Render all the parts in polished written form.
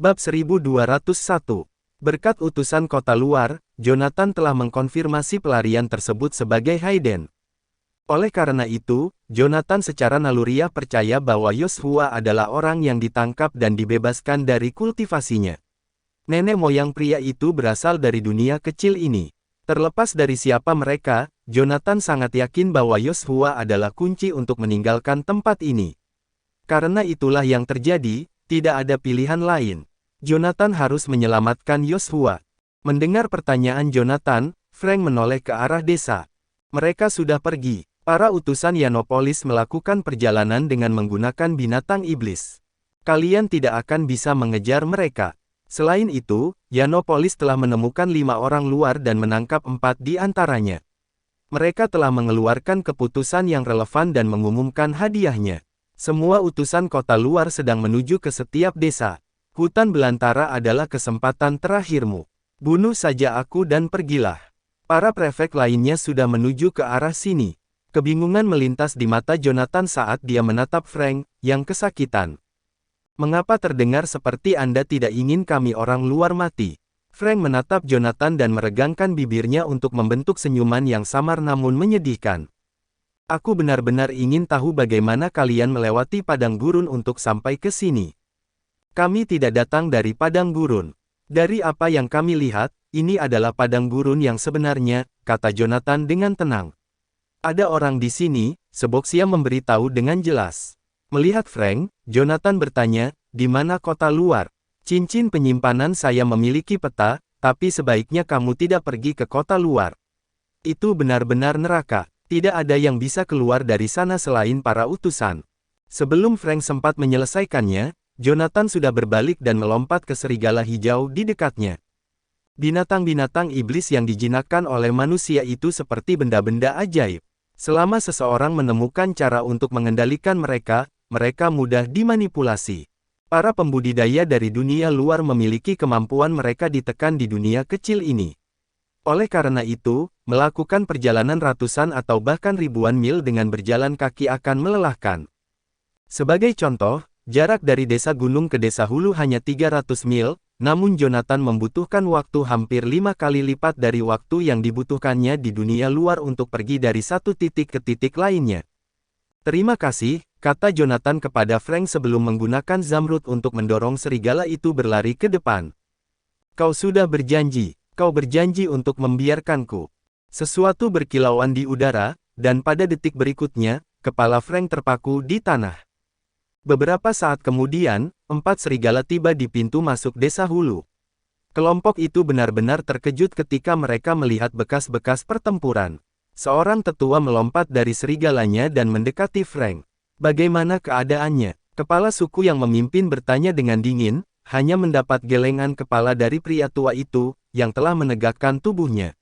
Bab 1201. Berkat utusan kota luar, Jonathan telah mengkonfirmasi pelarian tersebut sebagai Hayden. Oleh karena itu, Jonathan secara naluriah percaya bahwa Yosua adalah orang yang ditangkap dan dibebaskan dari kultivasinya. Nenek moyang pria itu berasal dari dunia kecil ini. Terlepas dari siapa mereka, Jonathan sangat yakin bahwa Yosua adalah kunci untuk meninggalkan tempat ini. Karena itulah yang terjadi, tidak ada pilihan lain. Jonathan harus menyelamatkan Yosua. Mendengar pertanyaan Jonathan, Frank menoleh ke arah desa. Mereka sudah pergi. Para utusan Yanopolis melakukan perjalanan dengan menggunakan binatang iblis. Kalian tidak akan bisa mengejar mereka. Selain itu, Yanopolis telah menemukan 5 orang luar dan menangkap 4 di antaranya. Mereka telah mengeluarkan keputusan yang relevan dan mengumumkan hadiahnya. Semua utusan kota luar sedang menuju ke setiap desa. Hutan belantara adalah kesempatan terakhirmu. Bunuh saja aku dan pergilah. Para prefek lainnya sudah menuju ke arah sini. Kebingungan melintas di mata Jonathan saat dia menatap Frank, yang kesakitan. Mengapa terdengar seperti Anda tidak ingin kami orang luar mati? Frank menatap Jonathan dan meregangkan bibirnya untuk membentuk senyuman yang samar namun menyedihkan. Aku benar-benar ingin tahu bagaimana kalian melewati padang gurun untuk sampai ke sini. Kami tidak datang dari padang gurun. Dari apa yang kami lihat, ini adalah padang gurun yang sebenarnya, kata Jonathan dengan tenang. Ada orang di sini, Seboxia memberitahu dengan jelas. Melihat Frank, Jonathan bertanya, di mana kota luar? Cincin penyimpanan saya memiliki peta, tapi sebaiknya kamu tidak pergi ke kota luar. Itu benar-benar neraka. Tidak ada yang bisa keluar dari sana selain para utusan. Sebelum Frank sempat menyelesaikannya, Jonathan sudah berbalik dan melompat ke serigala hijau di dekatnya. Binatang-binatang iblis yang dijinakkan oleh manusia itu seperti benda-benda ajaib. Selama seseorang menemukan cara untuk mengendalikan mereka, mereka mudah dimanipulasi. Para pembudidaya dari dunia luar memiliki kemampuan mereka ditekan di dunia kecil ini. Oleh karena itu, melakukan perjalanan ratusan atau bahkan ribuan mil dengan berjalan kaki akan melelahkan. Sebagai contoh, jarak dari desa gunung ke desa hulu hanya 300 mil, namun Jonathan membutuhkan waktu hampir 5 kali lipat dari waktu yang dibutuhkannya di dunia luar untuk pergi dari satu titik ke titik lainnya. Terima kasih, kata Jonathan kepada Frank sebelum menggunakan Zamrud untuk mendorong serigala itu berlari ke depan. Kau sudah berjanji. Kau berjanji untuk membiarkanku. Sesuatu berkilauan di udara, dan pada detik berikutnya, kepala Frank terpaku di tanah. Beberapa saat kemudian, 4 serigala tiba di pintu masuk desa hulu. Kelompok itu benar-benar terkejut ketika mereka melihat bekas-bekas pertempuran. Seorang tetua melompat dari serigalanya dan mendekati Frank. Bagaimana keadaannya? Kepala suku yang memimpin bertanya dengan dingin, hanya mendapat gelengan kepala dari pria tua itu, yang telah menegakkan tubuhnya.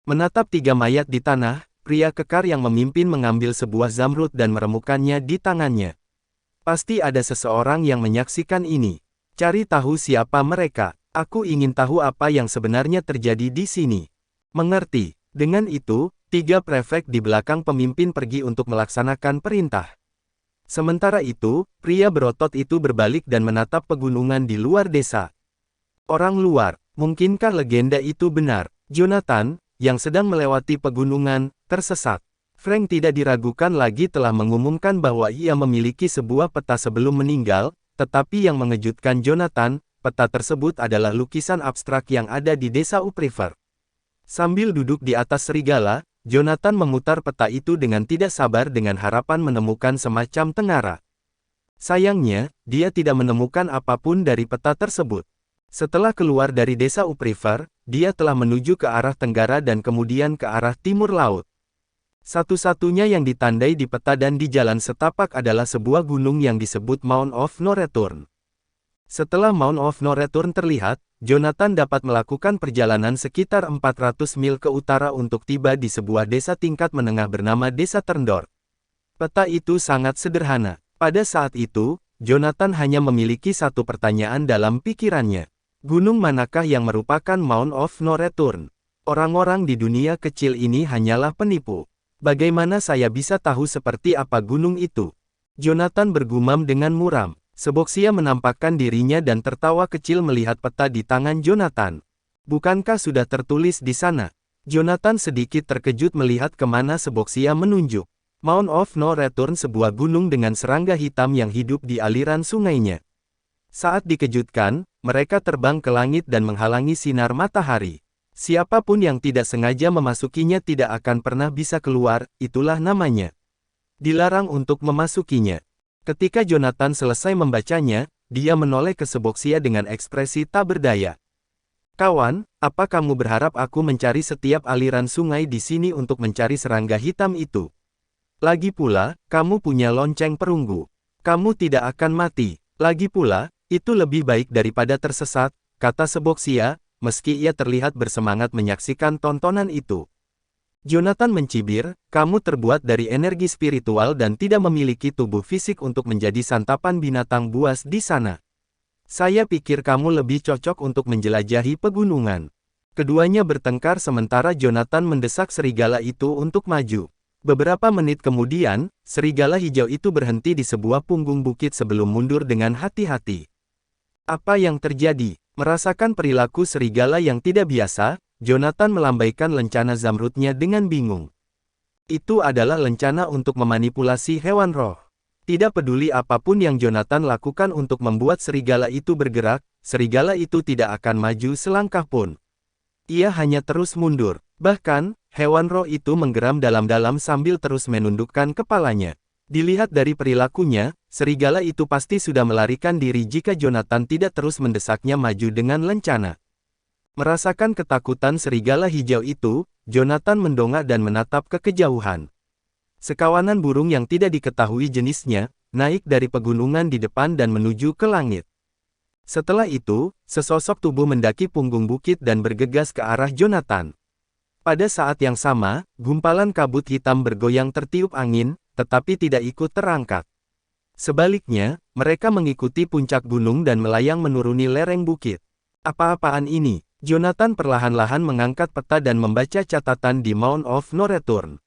Menatap 3 mayat di tanah, pria kekar yang memimpin mengambil sebuah zamrud dan meremukannya di tangannya. Pasti ada seseorang yang menyaksikan ini. Cari tahu siapa mereka. Aku ingin tahu apa yang sebenarnya terjadi di sini. Mengerti. Dengan itu, 3 prefek di belakang pemimpin pergi untuk melaksanakan perintah. Sementara itu, pria berotot itu berbalik dan menatap pegunungan di luar desa. Orang luar, mungkinkah legenda itu benar? Jonathan, yang sedang melewati pegunungan, tersesat. Frank tidak diragukan lagi telah mengumumkan bahwa ia memiliki sebuah peta sebelum meninggal, tetapi yang mengejutkan Jonathan, peta tersebut adalah lukisan abstrak yang ada di desa Upriver. Sambil duduk di atas serigala, Jonathan memutar peta itu dengan tidak sabar dengan harapan menemukan semacam tengara. Sayangnya, dia tidak menemukan apapun dari peta tersebut. Setelah keluar dari desa Upriver, dia telah menuju ke arah tenggara dan kemudian ke arah timur laut. Satu-satunya yang ditandai di peta dan di jalan setapak adalah sebuah gunung yang disebut Mount of No Return. Setelah Mount of No Return terlihat, Jonathan dapat melakukan perjalanan sekitar 400 mil ke utara untuk tiba di sebuah desa tingkat menengah bernama Desa Terndor. Peta itu sangat sederhana. Pada saat itu, Jonathan hanya memiliki satu pertanyaan dalam pikirannya. Gunung manakah yang merupakan Mount of No Return? Orang-orang di dunia kecil ini hanyalah penipu. Bagaimana saya bisa tahu seperti apa gunung itu? Jonathan bergumam dengan muram. Seboxia menampakkan dirinya dan tertawa kecil melihat peta di tangan Jonathan. Bukankah sudah tertulis di sana? Jonathan sedikit terkejut melihat kemana Seboxia menunjuk. Mount of No Return, sebuah gunung dengan serangga hitam yang hidup di aliran sungainya. Saat dikejutkan, mereka terbang ke langit dan menghalangi sinar matahari. Siapapun yang tidak sengaja memasukinya tidak akan pernah bisa keluar, itulah namanya. Dilarang untuk memasukinya. Ketika Jonathan selesai membacanya, dia menoleh ke Seboxia dengan ekspresi tak berdaya. Kawan, apa kamu berharap aku mencari setiap aliran sungai di sini untuk mencari serangga hitam itu? Lagi pula, kamu punya lonceng perunggu. Kamu tidak akan mati. Lagi pula, itu lebih baik daripada tersesat, kata Seboxia, meski ia terlihat bersemangat menyaksikan tontonan itu. Jonathan mencibir, kamu terbuat dari energi spiritual dan tidak memiliki tubuh fisik untuk menjadi santapan binatang buas di sana. Saya pikir kamu lebih cocok untuk menjelajahi pegunungan. Keduanya bertengkar sementara Jonathan mendesak serigala itu untuk maju. Beberapa menit kemudian, serigala hijau itu berhenti di sebuah punggung bukit sebelum mundur dengan hati-hati. Apa yang terjadi? Merasakan perilaku serigala yang tidak biasa, Jonathan melambaikan lencana zamrudnya dengan bingung. Itu adalah lencana untuk memanipulasi hewan roh. Tidak peduli apapun yang Jonathan lakukan untuk membuat serigala itu bergerak, serigala itu tidak akan maju selangkah pun. Ia hanya terus mundur. Bahkan, hewan roh itu menggeram dalam-dalam sambil terus menundukkan kepalanya. Dilihat dari perilakunya, serigala itu pasti sudah melarikan diri jika Jonathan tidak terus mendesaknya maju dengan lencana. Merasakan ketakutan serigala hijau itu, Jonathan mendongak dan menatap ke kejauhan. Sekawanan burung yang tidak diketahui jenisnya, naik dari pegunungan di depan dan menuju ke langit. Setelah itu, sesosok tubuh mendaki punggung bukit dan bergegas ke arah Jonathan. Pada saat yang sama, gumpalan kabut hitam bergoyang tertiup angin, tetapi tidak ikut terangkat. Sebaliknya, mereka mengikuti puncak gunung dan melayang menuruni lereng bukit. Apa-apaan ini? Jonathan perlahan-lahan mengangkat peta dan membaca catatan di Mount of No Return.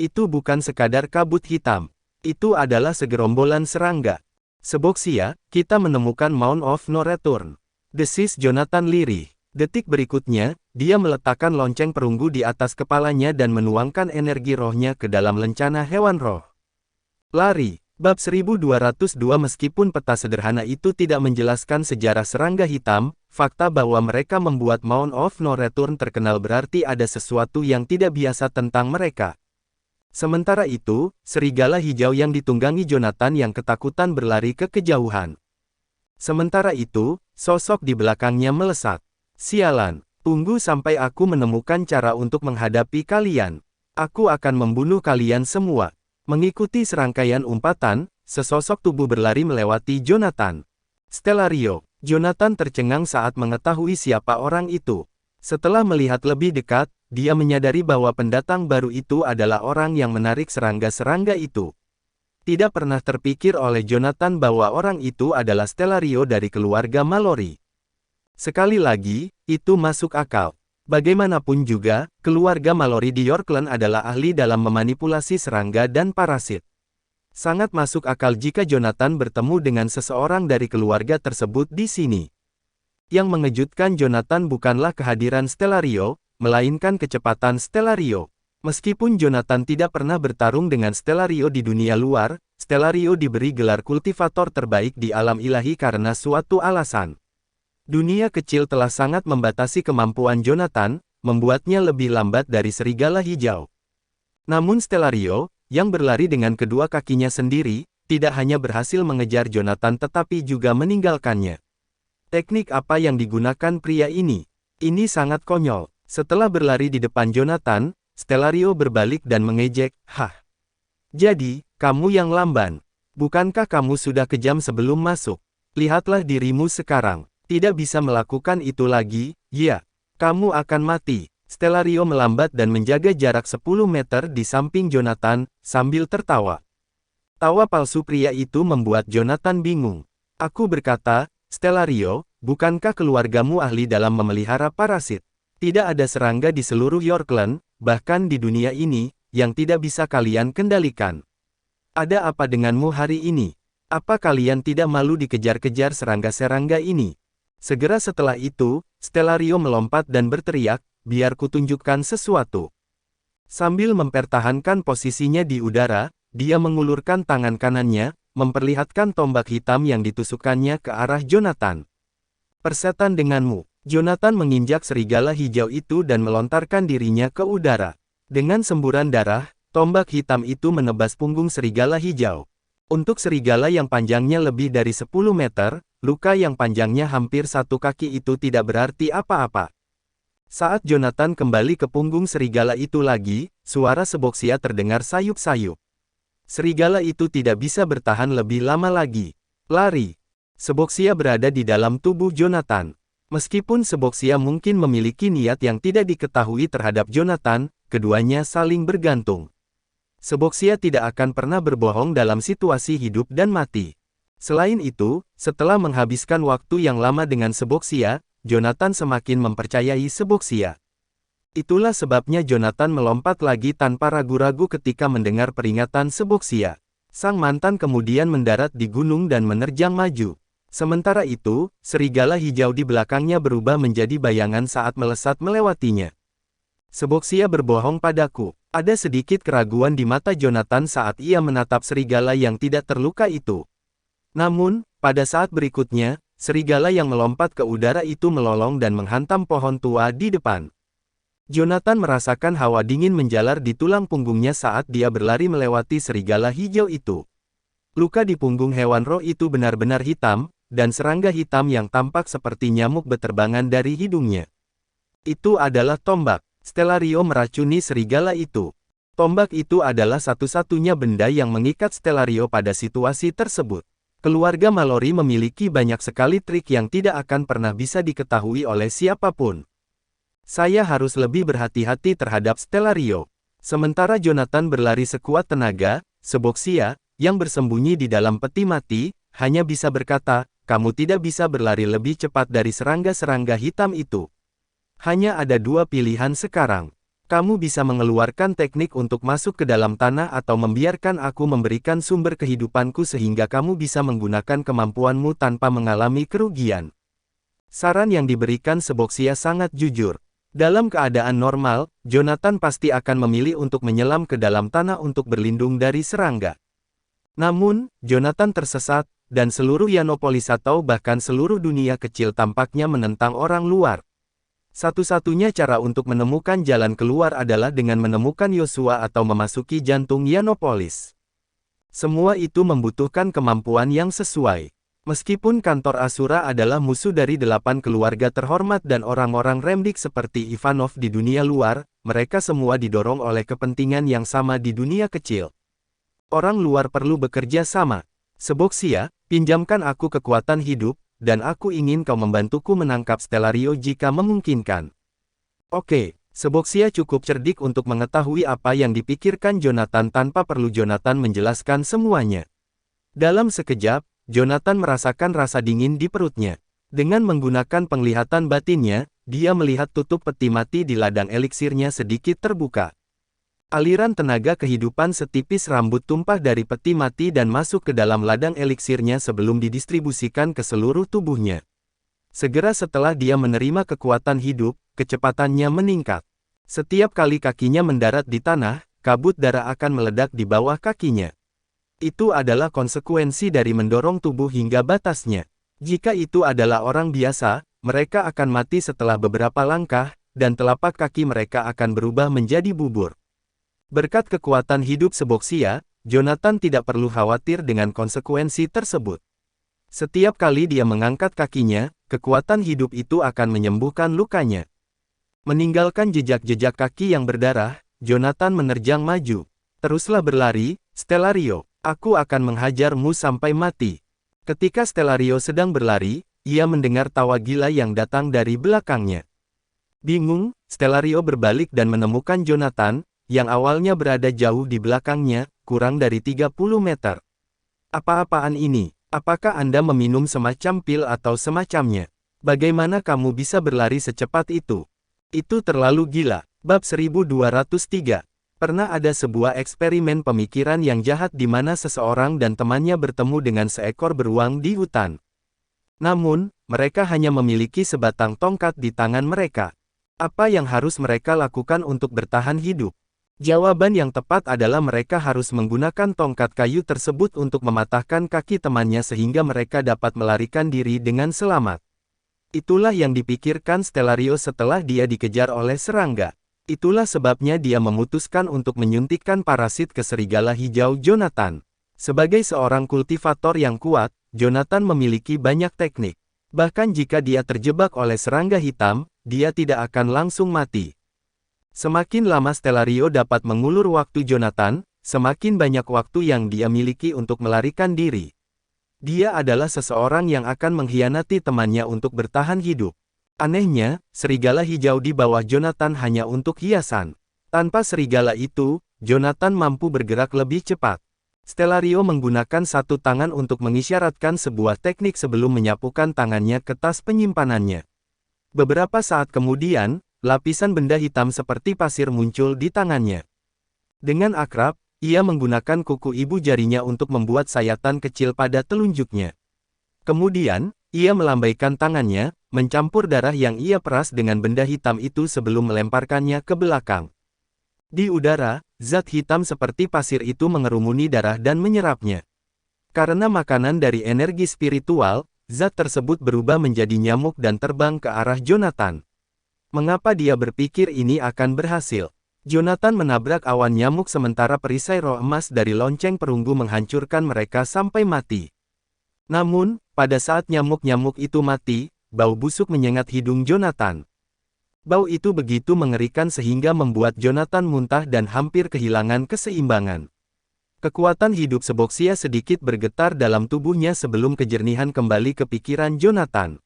Itu bukan sekadar kabut hitam. Itu adalah segerombolan serangga. Seboxia, kita menemukan Mount of No Return. Desis Jonathan lirih. Detik berikutnya, dia meletakkan lonceng perunggu di atas kepalanya dan menuangkan energi rohnya ke dalam lencana hewan roh. Lari. Bab 1202. Meskipun peta sederhana itu tidak menjelaskan sejarah serangga hitam, fakta bahwa mereka membuat Mount of No Return terkenal berarti ada sesuatu yang tidak biasa tentang mereka. Sementara itu, serigala hijau yang ditunggangi Jonathan yang ketakutan berlari ke kejauhan. Sementara itu, sosok di belakangnya melesat. Sialan, tunggu sampai aku menemukan cara untuk menghadapi kalian. Aku akan membunuh kalian semua. Mengikuti serangkaian umpatan, sesosok tubuh berlari melewati Jonathan. Stellario. Jonathan tercengang saat mengetahui siapa orang itu. Setelah melihat lebih dekat, dia menyadari bahwa pendatang baru itu adalah orang yang menarik serangga-serangga itu. Tidak pernah terpikir oleh Jonathan bahwa orang itu adalah Stellario dari keluarga Mallory. Sekali lagi, itu masuk akal. Bagaimanapun juga, keluarga Mallory di Yorkland adalah ahli dalam memanipulasi serangga dan parasit. Sangat masuk akal jika Jonathan bertemu dengan seseorang dari keluarga tersebut di sini. Yang mengejutkan Jonathan bukanlah kehadiran Stellario, melainkan kecepatan Stellario. Meskipun Jonathan tidak pernah bertarung dengan Stellario di dunia luar, Stellario diberi gelar kultivator terbaik di alam ilahi karena suatu alasan. Dunia kecil telah sangat membatasi kemampuan Jonathan, membuatnya lebih lambat dari serigala hijau. Namun Stellario, yang berlari dengan kedua kakinya sendiri, tidak hanya berhasil mengejar Jonathan tetapi juga meninggalkannya. Teknik apa yang digunakan pria ini? Ini sangat konyol. Setelah berlari di depan Jonathan, Stellario berbalik dan mengejek, "Hah. Jadi, kamu yang lamban. Bukankah kamu sudah kejam sebelum masuk? Lihatlah dirimu sekarang. Tidak bisa melakukan itu lagi, ya. Kamu akan mati." Stellario melambat dan menjaga jarak 10 meter di samping Jonathan, sambil tertawa. Tawa palsu pria itu membuat Jonathan bingung. "Aku berkata, Stellario, bukankah keluargamu ahli dalam memelihara parasit? Tidak ada serangga di seluruh Yorkland, bahkan di dunia ini, yang tidak bisa kalian kendalikan. Ada apa denganmu hari ini? Apa kalian tidak malu dikejar-kejar serangga-serangga ini? Segera setelah itu, Stellario melompat dan berteriak, biar kutunjukkan sesuatu. Sambil mempertahankan posisinya di udara, dia mengulurkan tangan kanannya, memperlihatkan tombak hitam yang ditusukkannya ke arah Jonathan. Persetan denganmu. Jonathan menginjak serigala hijau itu dan melontarkan dirinya ke udara. Dengan semburan darah, tombak hitam itu menebas punggung serigala hijau. Untuk serigala yang panjangnya lebih dari 10 meter, luka yang panjangnya hampir 1 kaki itu tidak berarti apa-apa. Saat Jonathan kembali ke punggung serigala itu lagi, suara seboksia terdengar sayup-sayup. Serigala itu tidak bisa bertahan lebih lama lagi. Lari. Seboksia berada di dalam tubuh Jonathan. Meskipun seboksia mungkin memiliki niat yang tidak diketahui terhadap Jonathan, keduanya saling bergantung. Seboksia tidak akan pernah berbohong dalam situasi hidup dan mati. Selain itu, setelah menghabiskan waktu yang lama dengan seboksia, Jonathan semakin mempercayai seboksia. Itulah sebabnya Jonathan melompat lagi tanpa ragu-ragu ketika mendengar peringatan seboksia. Sang mantan kemudian mendarat di gunung dan menerjang maju. Sementara itu, serigala hijau di belakangnya berubah menjadi bayangan saat melesat melewatinya. Seboksia berbohong padaku. Ada sedikit keraguan di mata Jonathan saat ia menatap serigala yang tidak terluka itu. Namun, pada saat berikutnya, serigala yang melompat ke udara itu melolong dan menghantam pohon tua di depan. Jonathan merasakan hawa dingin menjalar di tulang punggungnya saat dia berlari melewati serigala hijau itu. Luka di punggung hewan roh itu benar-benar hitam, dan serangga hitam yang tampak seperti nyamuk beterbangan dari hidungnya. Itu adalah tombak. Stellario meracuni serigala itu. Tombak itu adalah satu-satunya benda yang mengikat Stellario pada situasi tersebut. Keluarga Mallory memiliki banyak sekali trik yang tidak akan pernah bisa diketahui oleh siapapun. Saya harus lebih berhati-hati terhadap Stellario. Sementara Jonathan berlari sekuat tenaga, seboksia, yang bersembunyi di dalam peti mati, hanya bisa berkata, kamu tidak bisa berlari lebih cepat dari serangga-serangga hitam itu. Hanya ada 2 pilihan sekarang. Kamu bisa mengeluarkan teknik untuk masuk ke dalam tanah atau membiarkan aku memberikan sumber kehidupanku sehingga kamu bisa menggunakan kemampuanmu tanpa mengalami kerugian. Saran yang diberikan seboksia sangat jujur. Dalam keadaan normal, Jonathan pasti akan memilih untuk menyelam ke dalam tanah untuk berlindung dari serangga. Namun, Jonathan tersesat, dan seluruh Yanopolis atau bahkan seluruh dunia kecil tampaknya menentang orang luar. Satu-satunya cara untuk menemukan jalan keluar adalah dengan menemukan Yosua atau memasuki jantung Yanopolis. Semua itu membutuhkan kemampuan yang sesuai. Meskipun kantor Asura adalah musuh dari 8 keluarga terhormat dan orang-orang Remdik seperti Ivanov di dunia luar, mereka semua didorong oleh kepentingan yang sama di dunia kecil. Orang luar perlu bekerja sama. Seboksia, pinjamkan aku kekuatan hidup, dan aku ingin kau membantuku menangkap Stellario jika memungkinkan. Oke, seboksia cukup cerdik untuk mengetahui apa yang dipikirkan Jonathan tanpa perlu Jonathan menjelaskan semuanya. Dalam sekejap, Jonathan merasakan rasa dingin di perutnya. Dengan menggunakan penglihatan batinnya, dia melihat tutup peti mati di ladang eliksirnya sedikit terbuka. Aliran tenaga kehidupan setipis rambut tumpah dari peti mati dan masuk ke dalam ladang eliksirnya sebelum didistribusikan ke seluruh tubuhnya. Segera setelah dia menerima kekuatan hidup, kecepatannya meningkat. Setiap kali kakinya mendarat di tanah, kabut darah akan meledak di bawah kakinya. Itu adalah konsekuensi dari mendorong tubuh hingga batasnya. Jika itu adalah orang biasa, mereka akan mati setelah beberapa langkah, dan telapak kaki mereka akan berubah menjadi bubur. Berkat kekuatan hidup seboksia, Jonathan tidak perlu khawatir dengan konsekuensi tersebut. Setiap kali dia mengangkat kakinya, kekuatan hidup itu akan menyembuhkan lukanya. Meninggalkan jejak-jejak kaki yang berdarah, Jonathan menerjang maju. Teruslah berlari, Stellario. Aku akan menghajarmu sampai mati. Ketika Stellario sedang berlari, ia mendengar tawa gila yang datang dari belakangnya. Bingung, Stellario berbalik dan menemukan Jonathan, yang awalnya berada jauh di belakangnya, kurang dari 30 meter. Apa-apaan ini? Apakah Anda meminum semacam pil atau semacamnya? Bagaimana kamu bisa berlari secepat itu? Itu terlalu gila. Bab 1203. Pernah ada sebuah eksperimen pemikiran yang jahat di mana seseorang dan temannya bertemu dengan seekor beruang di hutan. Namun, mereka hanya memiliki sebatang tongkat di tangan mereka. Apa yang harus mereka lakukan untuk bertahan hidup? Jawaban yang tepat adalah mereka harus menggunakan tongkat kayu tersebut untuk mematahkan kaki temannya sehingga mereka dapat melarikan diri dengan selamat. Itulah yang dipikirkan Stellario setelah dia dikejar oleh serangga. Itulah sebabnya dia memutuskan untuk menyuntikkan parasit ke serigala hijau Jonathan. Sebagai seorang kultivator yang kuat, Jonathan memiliki banyak teknik. Bahkan jika dia terjebak oleh serangga hitam, dia tidak akan langsung mati. Semakin lama Stellario dapat mengulur waktu Jonathan, semakin banyak waktu yang dia miliki untuk melarikan diri. Dia adalah seseorang yang akan mengkhianati temannya untuk bertahan hidup. Anehnya, serigala hijau di bawah Jonathan hanya untuk hiasan. Tanpa serigala itu, Jonathan mampu bergerak lebih cepat. Stellario menggunakan satu tangan untuk mengisyaratkan sebuah teknik sebelum menyapukan tangannya ke tas penyimpanannya. Beberapa saat kemudian, lapisan benda hitam seperti pasir muncul di tangannya. Dengan akrab, ia menggunakan kuku ibu jarinya untuk membuat sayatan kecil pada telunjuknya. Kemudian, ia melambaikan tangannya, mencampur darah yang ia peras dengan benda hitam itu sebelum melemparkannya ke belakang. Di udara, zat hitam seperti pasir itu mengerumuni darah dan menyerapnya. Karena makanan dari energi spiritual, zat tersebut berubah menjadi nyamuk dan terbang ke arah Jonathan. Mengapa dia berpikir ini akan berhasil? Jonathan menabrak awan nyamuk sementara perisai roh emas dari lonceng perunggu menghancurkan mereka sampai mati. Namun, pada saat nyamuk-nyamuk itu mati, bau busuk menyengat hidung Jonathan. Bau itu begitu mengerikan sehingga membuat Jonathan muntah dan hampir kehilangan keseimbangan. Kekuatan hidup Seboxia sedikit bergetar dalam tubuhnya sebelum kejernihan kembali ke pikiran Jonathan.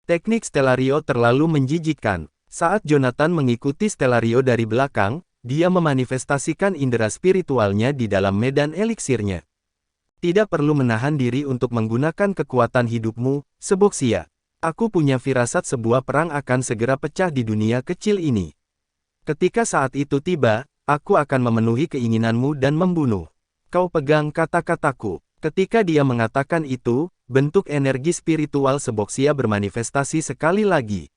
Teknik Stellario terlalu menjijikkan. Saat Jonathan mengikuti Stellario dari belakang, dia memanifestasikan indera spiritualnya di dalam medan eliksirnya. Tidak perlu menahan diri untuk menggunakan kekuatan hidupmu, Seboxia. Aku punya firasat sebuah perang akan segera pecah di dunia kecil ini. Ketika saat itu tiba, aku akan memenuhi keinginanmu dan membunuh. Kau pegang kata-kataku. Ketika dia mengatakan itu, bentuk energi spiritual Seboxia bermanifestasi sekali lagi.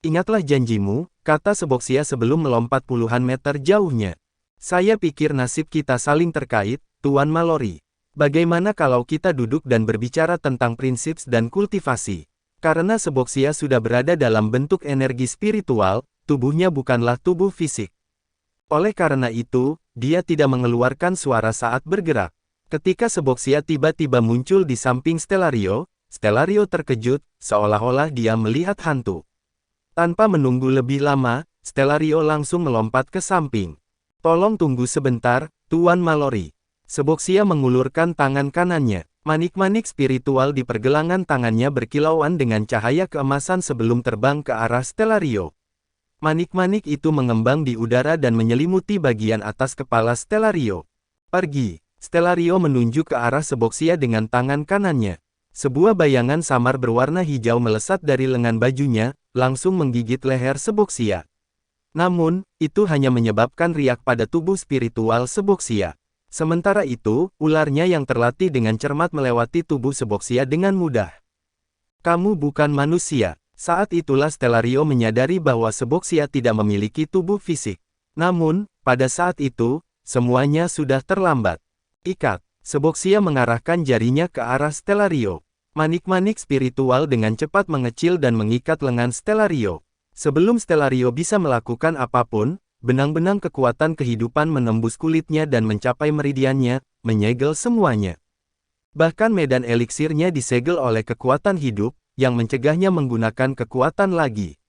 Ingatlah janjimu, kata Seboxia sebelum melompat puluhan meter jauhnya. Saya pikir nasib kita saling terkait, Tuan Mallory. Bagaimana kalau kita duduk dan berbicara tentang prinsip dan kultivasi? Karena Seboxia sudah berada dalam bentuk energi spiritual, tubuhnya bukanlah tubuh fisik. Oleh karena itu, dia tidak mengeluarkan suara saat bergerak. Ketika Seboxia tiba-tiba muncul di samping Stellario, Stellario terkejut, seolah-olah dia melihat hantu. Tanpa menunggu lebih lama, Stellario langsung melompat ke samping. Tolong tunggu sebentar, Tuan Mallory. Seboxia mengulurkan tangan kanannya. Manik-manik spiritual di pergelangan tangannya berkilauan dengan cahaya keemasan sebelum terbang ke arah Stellario. Manik-manik itu mengembang di udara dan menyelimuti bagian atas kepala Stellario. Pergi. Stellario menunjuk ke arah Seboxia dengan tangan kanannya. Sebuah bayangan samar berwarna hijau melesat dari lengan bajunya, langsung menggigit leher Seboxia. Namun, itu hanya menyebabkan riak pada tubuh spiritual Seboxia. Sementara itu, ularnya yang terlatih dengan cermat melewati tubuh Seboxia dengan mudah. Kamu bukan manusia. Saat itulah Stellario menyadari bahwa Seboxia tidak memiliki tubuh fisik. Namun, pada saat itu, semuanya sudah terlambat. Ikat. Seboxia mengarahkan jarinya ke arah Stellario. Manik-manik spiritual dengan cepat mengecil dan mengikat lengan Stellario. Sebelum Stellario bisa melakukan apapun, benang-benang kekuatan kehidupan menembus kulitnya dan mencapai meridiannya, menyegel semuanya. Bahkan medan eliksirnya disegel oleh kekuatan hidup, yang mencegahnya menggunakan kekuatan lagi.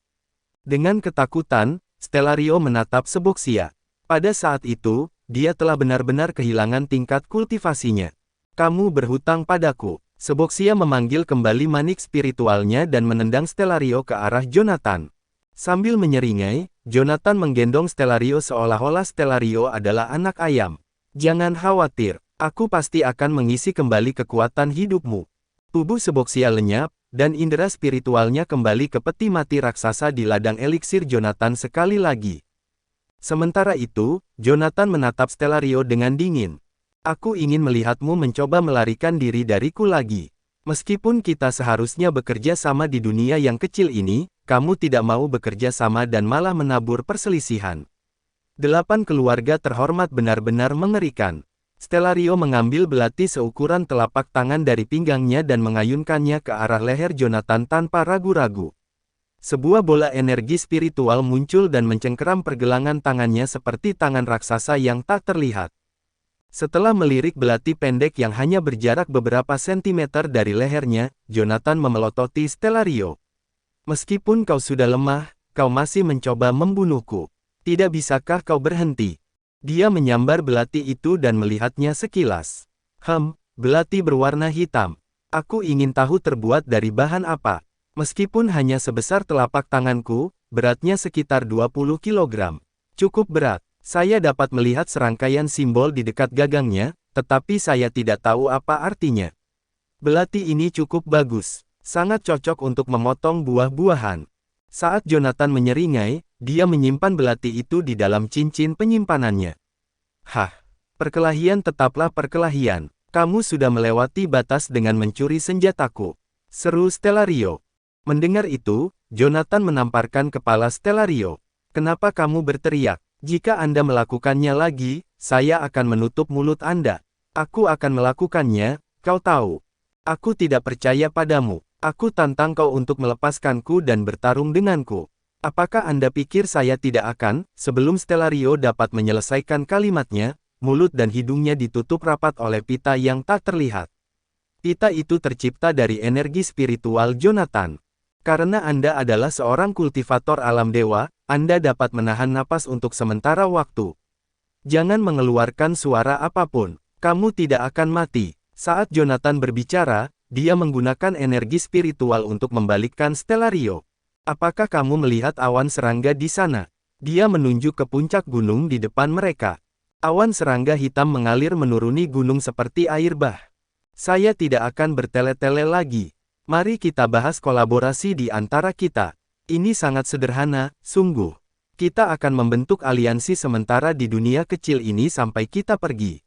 Dengan ketakutan, Stellario menatap Seboxia. Pada saat itu, dia telah benar-benar kehilangan tingkat kultivasinya. Kamu berhutang padaku. Seboxia memanggil kembali manik spiritualnya dan menendang Stellario ke arah Jonathan. Sambil menyeringai, Jonathan menggendong Stellario seolah-olah Stellario adalah anak ayam. Jangan khawatir, aku pasti akan mengisi kembali kekuatan hidupmu. Tubuh Seboxia lenyap, dan indera spiritualnya kembali ke peti mati raksasa di ladang eliksir Jonathan sekali lagi. Sementara itu, Jonathan menatap Stellario dengan dingin. Aku ingin melihatmu mencoba melarikan diri dariku lagi. Meskipun kita seharusnya bekerja sama di dunia yang kecil ini, kamu tidak mau bekerja sama dan malah menabur perselisihan. 8 keluarga terhormat benar-benar mengerikan. Stellario mengambil belati seukuran telapak tangan dari pinggangnya dan mengayunkannya ke arah leher Jonathan tanpa ragu-ragu. Sebuah bola energi spiritual muncul dan mencengkeram pergelangan tangannya seperti tangan raksasa yang tak terlihat. Setelah melirik belati pendek yang hanya berjarak beberapa sentimeter dari lehernya, Jonathan memelototi Stellario. Meskipun kau sudah lemah, kau masih mencoba membunuhku. Tidak bisakah kau berhenti? Dia menyambar belati itu dan melihatnya sekilas. Belati berwarna hitam. Aku ingin tahu terbuat dari bahan apa. Meskipun hanya sebesar telapak tanganku, beratnya sekitar 20 kg. Cukup berat. Saya dapat melihat serangkaian simbol di dekat gagangnya, tetapi saya tidak tahu apa artinya. Belati ini cukup bagus. Sangat cocok untuk memotong buah-buahan. Saat Jonathan menyeringai, dia menyimpan belati itu di dalam cincin penyimpanannya. Perkelahian tetaplah perkelahian. Kamu sudah melewati batas dengan mencuri senjataku. Seru Stellario. Mendengar itu, Jonathan menamparkan kepala Stellario. Kenapa kamu berteriak? Jika Anda melakukannya lagi, saya akan menutup mulut Anda. Aku akan melakukannya, kau tahu. Aku tidak percaya padamu. Aku tantang kau untuk melepaskanku dan bertarung denganku. Apakah Anda pikir saya tidak akan? Sebelum Stellario dapat menyelesaikan kalimatnya, mulut dan hidungnya ditutup rapat oleh pita yang tak terlihat. Pita itu tercipta dari energi spiritual Jonathan. Karena Anda adalah seorang kultivator alam dewa, Anda dapat menahan napas untuk sementara waktu. Jangan mengeluarkan suara apapun. Kamu tidak akan mati. Saat Jonathan berbicara, dia menggunakan energi spiritual untuk membalikkan Stellario. Apakah kamu melihat awan serangga di sana? Dia menunjuk ke puncak gunung di depan mereka. Awan serangga hitam mengalir menuruni gunung seperti air bah. Saya tidak akan bertele-tele lagi. Mari kita bahas kolaborasi di antara kita. Ini sangat sederhana, sungguh. Kita akan membentuk aliansi sementara di dunia kecil ini sampai kita pergi.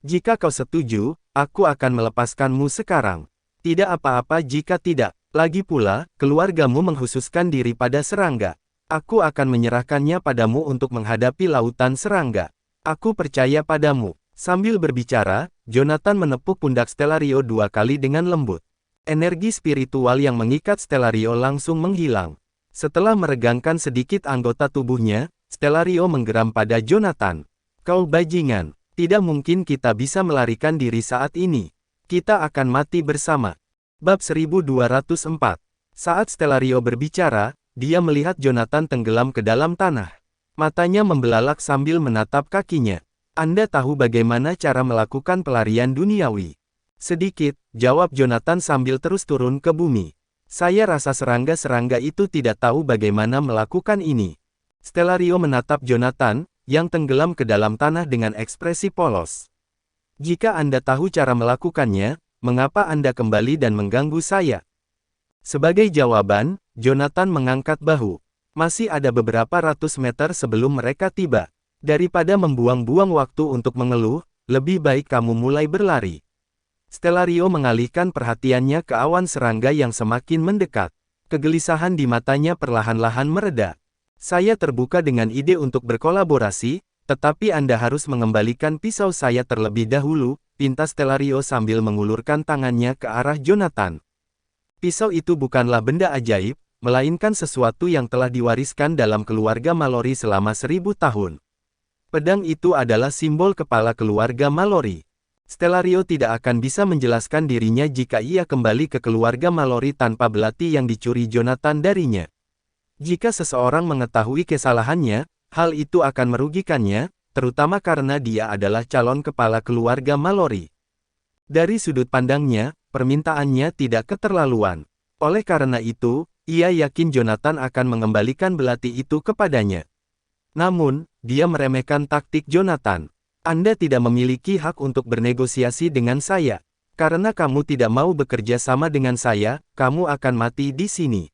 Jika kau setuju, aku akan melepaskanmu sekarang. Tidak apa-apa jika tidak. Lagi pula, keluargamu menghususkan diri pada serangga. Aku akan menyerahkannya padamu untuk menghadapi lautan serangga. Aku percaya padamu. Sambil berbicara, Jonathan menepuk pundak Stellario 2 kali dengan lembut. Energi spiritual yang mengikat Stellario langsung menghilang. Setelah meregangkan sedikit anggota tubuhnya, Stellario menggeram pada Jonathan. Kau bajingan, tidak mungkin kita bisa melarikan diri saat ini. Kita akan mati bersama. Bab 1204. Saat Stellario berbicara, dia melihat Jonathan tenggelam ke dalam tanah. Matanya membelalak sambil menatap kakinya. Anda tahu bagaimana cara melakukan pelarian duniawi? Sedikit, jawab Jonathan sambil terus turun ke bumi. Saya rasa serangga-serangga itu tidak tahu bagaimana melakukan ini. Stellario menatap Jonathan, yang tenggelam ke dalam tanah dengan ekspresi polos. Jika Anda tahu cara melakukannya, mengapa Anda kembali dan mengganggu saya? Sebagai jawaban, Jonathan mengangkat bahu. Masih ada beberapa ratus meter sebelum mereka tiba. Daripada membuang-buang waktu untuk mengeluh, lebih baik kamu mulai berlari. Stellario mengalihkan perhatiannya ke awan serangga yang semakin mendekat. Kegelisahan di matanya perlahan-lahan mereda. Saya terbuka dengan ide untuk berkolaborasi, tetapi Anda harus mengembalikan pisau saya terlebih dahulu, pinta Stellario sambil mengulurkan tangannya ke arah Jonathan. Pisau itu bukanlah benda ajaib, melainkan sesuatu yang telah diwariskan dalam keluarga Mallory selama 1000 tahun. Pedang itu adalah simbol kepala keluarga Mallory. Stellario tidak akan bisa menjelaskan dirinya jika ia kembali ke keluarga Mallory tanpa belati yang dicuri Jonathan darinya. Jika seseorang mengetahui kesalahannya, hal itu akan merugikannya, terutama karena dia adalah calon kepala keluarga Mallory. Dari sudut pandangnya, permintaannya tidak keterlaluan. Oleh karena itu, ia yakin Jonathan akan mengembalikan belati itu kepadanya. Namun, dia meremehkan taktik Jonathan. Anda tidak memiliki hak untuk bernegosiasi dengan saya. Karena kamu tidak mau bekerja sama dengan saya, kamu akan mati di sini.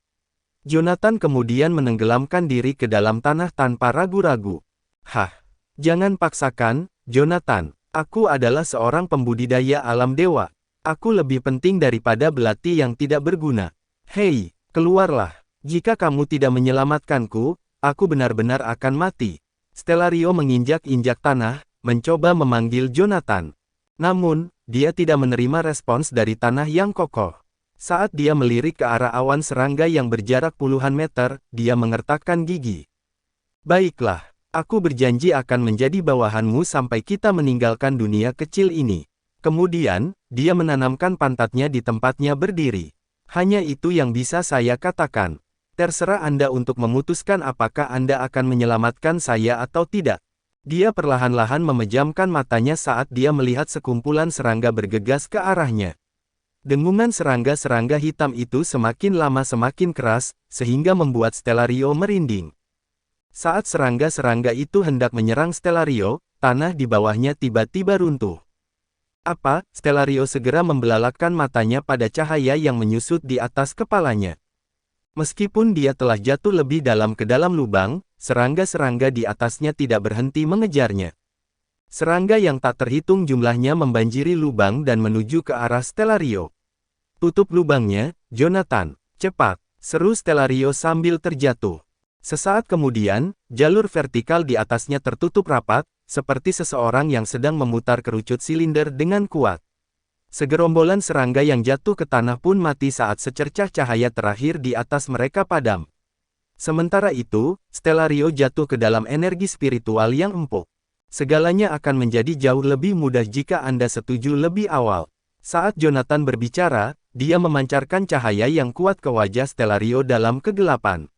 Jonathan kemudian menenggelamkan diri ke dalam tanah tanpa ragu-ragu. Hah, jangan paksakan, Jonathan. Aku adalah seorang pembudidaya alam dewa. Aku lebih penting daripada belati yang tidak berguna. Hei, keluarlah. Jika kamu tidak menyelamatkanku, aku benar-benar akan mati. Stellario menginjak-injak tanah, mencoba memanggil Jonathan. Namun, dia tidak menerima respons dari tanah yang kokoh. Saat dia melirik ke arah awan serangga yang berjarak puluhan meter, dia mengertakkan gigi. Baiklah, aku berjanji akan menjadi bawahanmu sampai kita meninggalkan dunia kecil ini. Kemudian, dia menanamkan pantatnya di tempatnya berdiri. Hanya itu yang bisa saya katakan. Terserah Anda untuk memutuskan apakah Anda akan menyelamatkan saya atau tidak. Dia perlahan-lahan memejamkan matanya saat dia melihat sekumpulan serangga bergegas ke arahnya. Dengungan serangga-serangga hitam itu semakin lama semakin keras, sehingga membuat Stellario merinding. Saat serangga-serangga itu hendak menyerang Stellario, tanah di bawahnya tiba-tiba runtuh. Apa? Stellario segera membelalakkan matanya pada cahaya yang menyusut di atas kepalanya. Meskipun dia telah jatuh lebih dalam ke dalam lubang, serangga-serangga di atasnya tidak berhenti mengejarnya. Serangga yang tak terhitung jumlahnya membanjiri lubang dan menuju ke arah Stellario. Tutup lubangnya, Jonathan. Cepat, seru Stellario sambil terjatuh. Sesaat kemudian, jalur vertikal di atasnya tertutup rapat, seperti seseorang yang sedang memutar kerucut silinder dengan kuat. Segerombolan serangga yang jatuh ke tanah pun mati saat secercah cahaya terakhir di atas mereka padam. Sementara itu, Stellario jatuh ke dalam energi spiritual yang empuk. Segalanya akan menjadi jauh lebih mudah jika Anda setuju lebih awal. Saat Jonathan berbicara, dia memancarkan cahaya yang kuat ke wajah Stellario dalam kegelapan.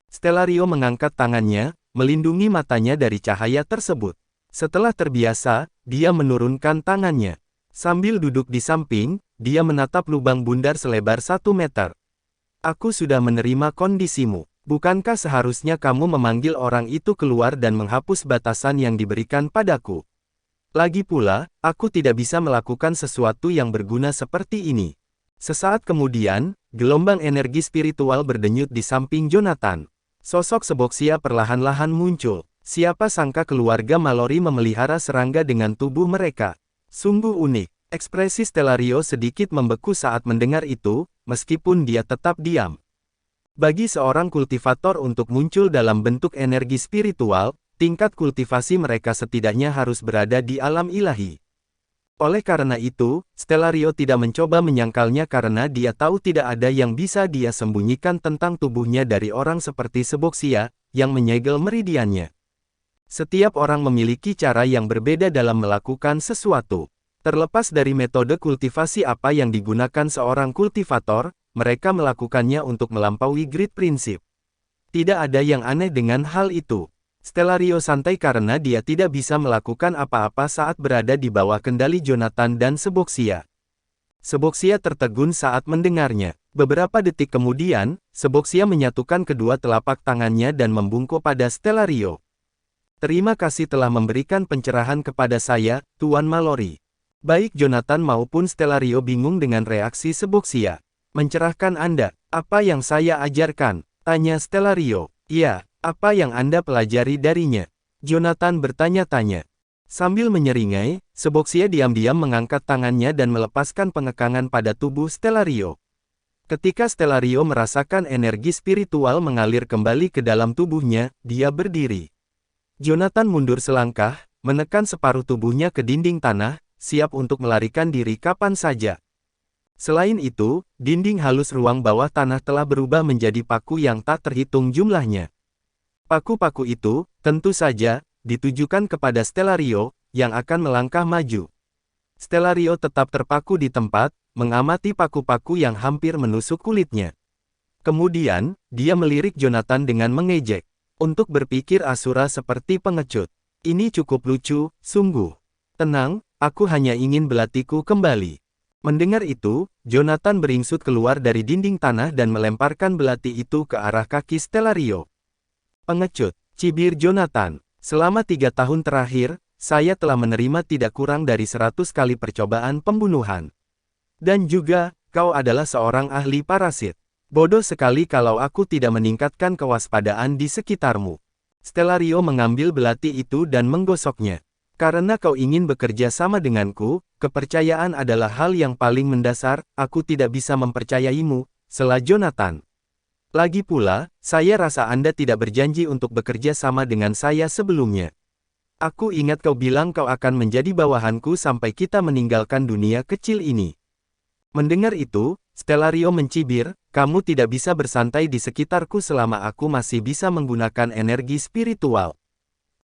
Stellario mengangkat tangannya, melindungi matanya dari cahaya tersebut. Setelah terbiasa, dia menurunkan tangannya. Sambil duduk di samping, dia menatap lubang bundar selebar 1 meter. Aku sudah menerima kondisimu. Bukankah seharusnya kamu memanggil orang itu keluar dan menghapus batasan yang diberikan padaku? Lagi pula, aku tidak bisa melakukan sesuatu yang berguna seperti ini. Sesaat kemudian, gelombang energi spiritual berdenyut di samping Jonathan. Sosok Seboksia perlahan-lahan muncul. Siapa sangka keluarga Mallory memelihara serangga dengan tubuh mereka. Sungguh unik. Ekspresi Stellario sedikit membeku saat mendengar itu, meskipun dia tetap diam. Bagi seorang kultivator untuk muncul dalam bentuk energi spiritual, tingkat kultivasi mereka setidaknya harus berada di alam ilahi. Oleh karena itu, Stellario tidak mencoba menyangkalnya karena dia tahu tidak ada yang bisa dia sembunyikan tentang tubuhnya dari orang seperti Seboksia, yang menyegel meridiannya. Setiap orang memiliki cara yang berbeda dalam melakukan sesuatu. Terlepas dari metode kultivasi apa yang digunakan seorang kultivator, mereka melakukannya untuk melampaui grid prinsip. Tidak ada yang aneh dengan hal itu. Stellario santai karena dia tidak bisa melakukan apa-apa saat berada di bawah kendali Jonathan dan Seboksia. Seboksia tertegun saat mendengarnya. Beberapa detik kemudian, Seboksia menyatukan kedua telapak tangannya dan membungkuk pada Stellario. Terima kasih telah memberikan pencerahan kepada saya, Tuan Mallory. Baik Jonathan maupun Stellario bingung dengan reaksi Seboksia. Mencerahkan Anda, apa yang saya ajarkan? Tanya Stellario. Ya, apa yang Anda pelajari darinya? Jonathan bertanya-tanya. Sambil menyeringai, Seboksia diam-diam mengangkat tangannya dan melepaskan pengekangan pada tubuh Stellario. Ketika Stellario merasakan energi spiritual mengalir kembali ke dalam tubuhnya, dia berdiri. Jonathan mundur selangkah, menekan separuh tubuhnya ke dinding tanah, siap untuk melarikan diri kapan saja. Selain itu, dinding halus ruang bawah tanah telah berubah menjadi paku yang tak terhitung jumlahnya. Paku-paku itu, tentu saja, ditujukan kepada Stellario, yang akan melangkah maju. Stellario tetap terpaku di tempat, mengamati paku-paku yang hampir menusuk kulitnya. Kemudian, dia melirik Jonathan dengan mengejek. Untuk berpikir Asura seperti pengecut. Ini cukup lucu, sungguh. Tenang, aku hanya ingin belatiku kembali. Mendengar itu, Jonathan beringsut keluar dari dinding tanah dan melemparkan belati itu ke arah kaki Stellario. Pengecut, cibir Jonathan. Selama 3 tahun terakhir, saya telah menerima tidak kurang dari 100 kali percobaan pembunuhan. Dan juga, kau adalah seorang ahli parasit. Bodoh sekali kalau aku tidak meningkatkan kewaspadaan di sekitarmu. Stellario mengambil belati itu dan menggosoknya. Karena kau ingin bekerja sama denganku, kepercayaan adalah hal yang paling mendasar, aku tidak bisa mempercayaimu, sela Jonathan. Lagi pula, saya rasa Anda tidak berjanji untuk bekerja sama dengan saya sebelumnya. Aku ingat kau bilang kau akan menjadi bawahanku sampai kita meninggalkan dunia kecil ini. Mendengar itu, Stellario mencibir, kamu tidak bisa bersantai di sekitarku selama aku masih bisa menggunakan energi spiritual.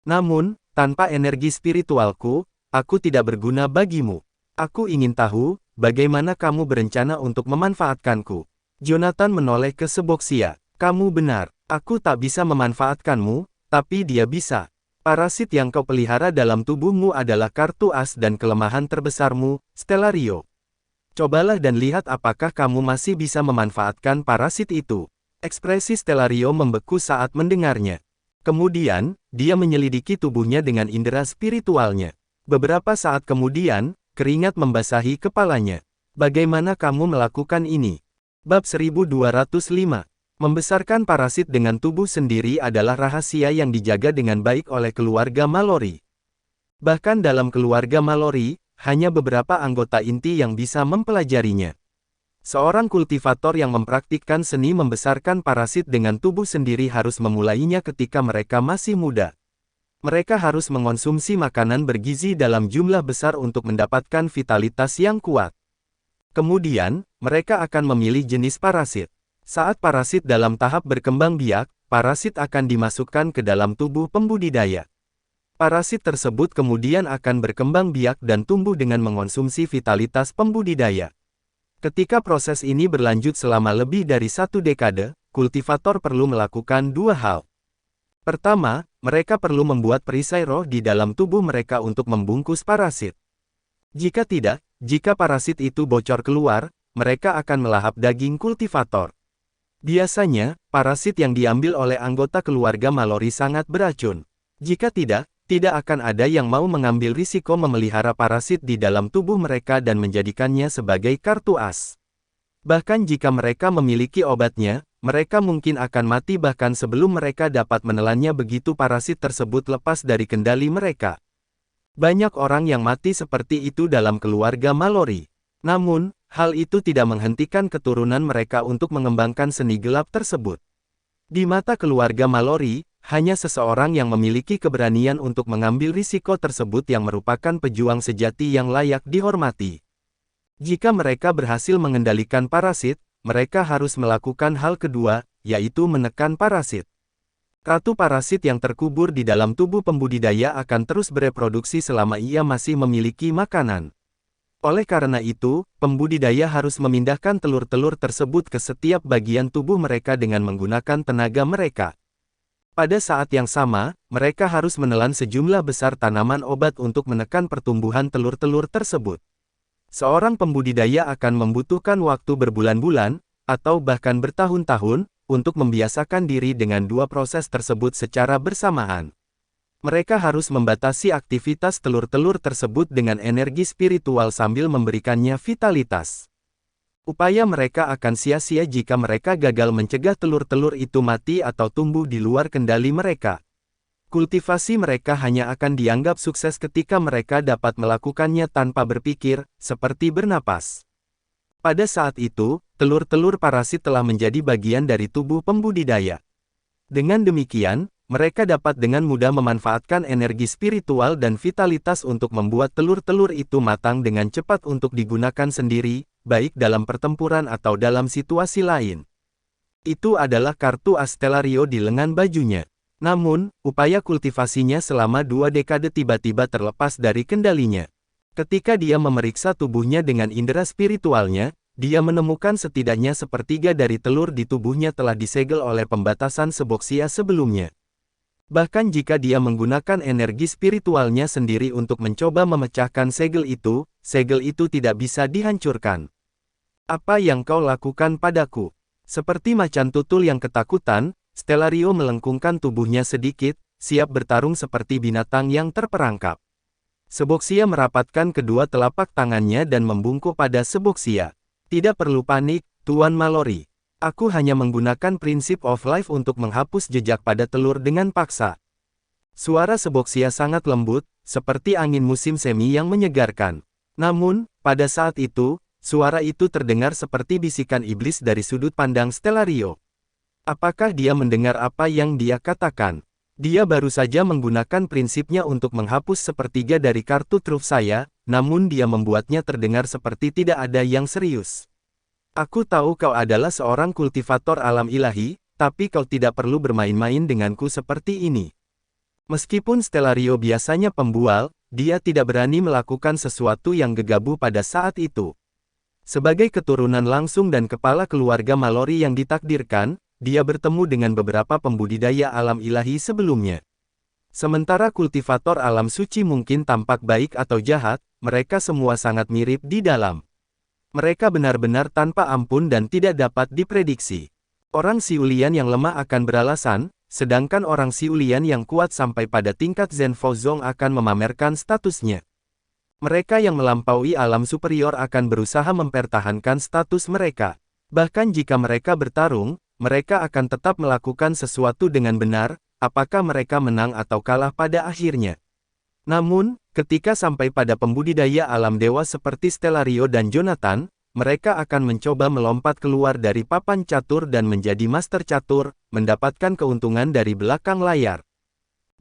Namun, tanpa energi spiritualku, aku tidak berguna bagimu. Aku ingin tahu, bagaimana kamu berencana untuk memanfaatkanku. Jonathan menoleh ke Seboxia. Kamu benar, aku tak bisa memanfaatkanmu, tapi dia bisa. Parasit yang kau pelihara dalam tubuhmu adalah kartu as dan kelemahan terbesarmu, Stellario. Cobalah dan lihat apakah kamu masih bisa memanfaatkan parasit itu. Ekspresi Stellario membeku saat mendengarnya. Kemudian, dia menyelidiki tubuhnya dengan indera spiritualnya. Beberapa saat kemudian, keringat membasahi kepalanya. Bagaimana kamu melakukan ini? Bab 1205. Membesarkan parasit dengan tubuh sendiri adalah rahasia yang dijaga dengan baik oleh keluarga Mallory. Bahkan dalam keluarga Mallory, hanya beberapa anggota inti yang bisa mempelajarinya. Seorang kultivator yang mempraktikkan seni membesarkan parasit dengan tubuh sendiri harus memulainya ketika mereka masih muda. Mereka harus mengonsumsi makanan bergizi dalam jumlah besar untuk mendapatkan vitalitas yang kuat. Kemudian, mereka akan memilih jenis parasit. Saat parasit dalam tahap berkembang biak, parasit akan dimasukkan ke dalam tubuh pembudidaya. Parasit tersebut kemudian akan berkembang biak dan tumbuh dengan mengonsumsi vitalitas pembudidaya. Ketika proses ini berlanjut selama lebih dari 1 dekade, kultivator perlu melakukan 2 hal. Pertama, mereka perlu membuat perisai roh di dalam tubuh mereka untuk membungkus parasit. Jika tidak, jika parasit itu bocor keluar, mereka akan melahap daging kultivator. Biasanya, parasit yang diambil oleh anggota keluarga Mallory sangat beracun. Jika tidak akan ada yang mau mengambil risiko memelihara parasit di dalam tubuh mereka dan menjadikannya sebagai kartu as. Bahkan jika mereka memiliki obatnya, mereka mungkin akan mati bahkan sebelum mereka dapat menelannya begitu parasit tersebut lepas dari kendali mereka. Banyak orang yang mati seperti itu dalam keluarga Mallory. Namun, hal itu tidak menghentikan keturunan mereka untuk mengembangkan seni gelap tersebut. Di mata keluarga Mallory, hanya seseorang yang memiliki keberanian untuk mengambil risiko tersebut yang merupakan pejuang sejati yang layak dihormati. Jika mereka berhasil mengendalikan parasit, mereka harus melakukan hal kedua, yaitu menekan parasit. Ratu parasit yang terkubur di dalam tubuh pembudidaya akan terus bereproduksi selama ia masih memiliki makanan. Oleh karena itu, pembudidaya harus memindahkan telur-telur tersebut ke setiap bagian tubuh mereka dengan menggunakan tenaga mereka. Pada saat yang sama, mereka harus menelan sejumlah besar tanaman obat untuk menekan pertumbuhan telur-telur tersebut. Seorang pembudidaya akan membutuhkan waktu berbulan-bulan, atau bahkan bertahun-tahun, untuk membiasakan diri dengan 2 proses tersebut secara bersamaan. Mereka harus membatasi aktivitas telur-telur tersebut dengan energi spiritual sambil memberikannya vitalitas. Upaya mereka akan sia-sia jika mereka gagal mencegah telur-telur itu mati atau tumbuh di luar kendali mereka. Kultivasi mereka hanya akan dianggap sukses ketika mereka dapat melakukannya tanpa berpikir, seperti bernapas. Pada saat itu, telur-telur parasit telah menjadi bagian dari tubuh pembudidaya. Dengan demikian, mereka dapat dengan mudah memanfaatkan energi spiritual dan vitalitas untuk membuat telur-telur itu matang dengan cepat untuk digunakan sendiri, baik dalam pertempuran atau dalam situasi lain. Itu adalah kartu as Stellario di lengan bajunya. Namun, upaya kultivasinya selama 2 dekade tiba-tiba terlepas dari kendalinya. Ketika dia memeriksa tubuhnya dengan indera spiritualnya, dia menemukan setidaknya sepertiga dari telur di tubuhnya telah disegel oleh pembatasan Seboxia sebelumnya. Bahkan jika dia menggunakan energi spiritualnya sendiri untuk mencoba memecahkan segel itu tidak bisa dihancurkan. Apa yang kau lakukan padaku? Seperti macan tutul yang ketakutan, Stellario melengkungkan tubuhnya sedikit, siap bertarung seperti binatang yang terperangkap. Seboxia merapatkan kedua telapak tangannya dan membungkuk pada Seboxia. Tidak perlu panik, Tuan Mallory. Aku hanya menggunakan prinsip of life untuk menghapus jejak pada telur dengan paksa. Suara Seboxia sangat lembut, seperti angin musim semi yang menyegarkan. Namun, pada saat itu, suara itu terdengar seperti bisikan iblis dari sudut pandang Stellario. Apakah dia mendengar apa yang dia katakan? Dia baru saja menggunakan prinsipnya untuk menghapus sepertiga dari kartu truf saya, namun dia membuatnya terdengar seperti tidak ada yang serius. Aku tahu kau adalah seorang kultivator alam ilahi, tapi kau tidak perlu bermain-main denganku seperti ini. Meskipun Stellario biasanya pembual, dia tidak berani melakukan sesuatu yang gegabah pada saat itu. Sebagai keturunan langsung dan kepala keluarga Mallory yang ditakdirkan, dia bertemu dengan beberapa pembudidaya alam ilahi sebelumnya. Sementara kultivator alam suci mungkin tampak baik atau jahat, mereka semua sangat mirip di dalam. Mereka benar-benar tanpa ampun dan tidak dapat diprediksi. Orang Siulian yang lemah akan beralasan, sedangkan orang Siulian yang kuat sampai pada tingkat Zen Fozong akan memamerkan statusnya. Mereka yang melampaui alam superior akan berusaha mempertahankan status mereka. Bahkan jika mereka bertarung, mereka akan tetap melakukan sesuatu dengan benar, apakah mereka menang atau kalah pada akhirnya. Namun, ketika sampai pada pembudidaya alam dewa seperti Stellario dan Jonathan, mereka akan mencoba melompat keluar dari papan catur dan menjadi master catur, mendapatkan keuntungan dari belakang layar.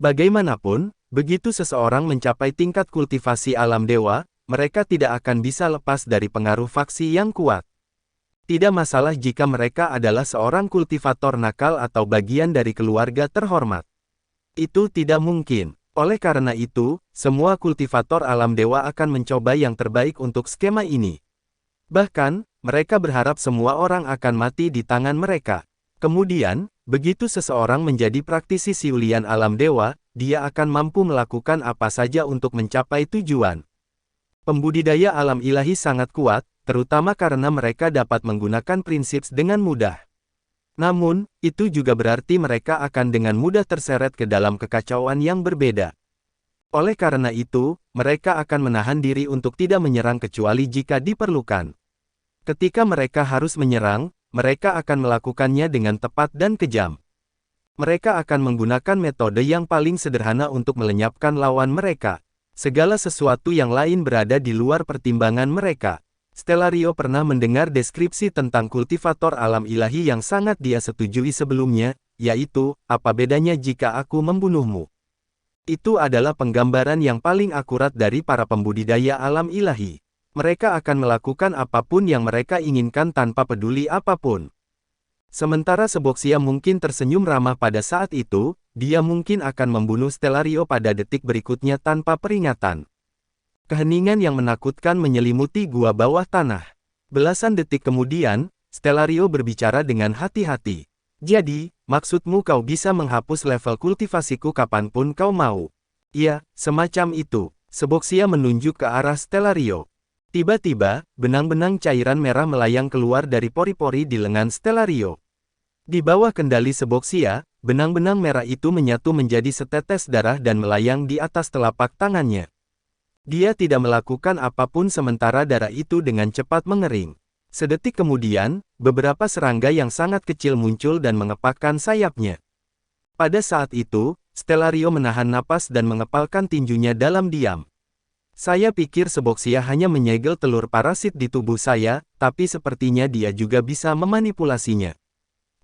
Bagaimanapun, begitu seseorang mencapai tingkat kultivasi alam dewa, mereka tidak akan bisa lepas dari pengaruh faksi yang kuat. Tidak masalah jika mereka adalah seorang kultivator nakal atau bagian dari keluarga terhormat. Itu tidak mungkin. Oleh karena itu, semua kultivator alam dewa akan mencoba yang terbaik untuk skema ini. Bahkan, mereka berharap semua orang akan mati di tangan mereka. Kemudian, begitu seseorang menjadi praktisi Siulian alam dewa, dia akan mampu melakukan apa saja untuk mencapai tujuan. Pembudidaya alam ilahi sangat kuat, terutama karena mereka dapat menggunakan prinsip dengan mudah. Namun, itu juga berarti mereka akan dengan mudah terseret ke dalam kekacauan yang berbeda. Oleh karena itu, mereka akan menahan diri untuk tidak menyerang kecuali jika diperlukan. Ketika mereka harus menyerang, mereka akan melakukannya dengan tepat dan kejam. Mereka akan menggunakan metode yang paling sederhana untuk melenyapkan lawan mereka. Segala sesuatu yang lain berada di luar pertimbangan mereka. Stellario pernah mendengar deskripsi tentang kultivator alam ilahi yang sangat dia setujui sebelumnya, yaitu, apa bedanya jika aku membunuhmu? Itu adalah penggambaran yang paling akurat dari para pembudidaya alam ilahi. Mereka akan melakukan apapun yang mereka inginkan tanpa peduli apapun. Sementara Seboxia mungkin tersenyum ramah pada saat itu, dia mungkin akan membunuh Stellario pada detik berikutnya tanpa peringatan. Keheningan yang menakutkan menyelimuti gua bawah tanah. Belasan detik kemudian, Stellario berbicara dengan hati-hati. Jadi, maksudmu kau bisa menghapus level kultivasiku kapanpun kau mau? Ya, semacam itu. Seboxia menunjuk ke arah Stellario. Tiba-tiba, benang-benang cairan merah melayang keluar dari pori-pori di lengan Stellario. Di bawah kendali Seboxia, benang-benang merah itu menyatu menjadi setetes darah dan melayang di atas telapak tangannya. Dia tidak melakukan apapun sementara darah itu dengan cepat mengering. Sedetik kemudian, beberapa serangga yang sangat kecil muncul dan mengepakkan sayapnya. Pada saat itu, Stellario menahan napas dan mengepalkan tinjunya dalam diam. Saya pikir Seboxia hanya menyegel telur parasit di tubuh saya, tapi sepertinya dia juga bisa memanipulasinya.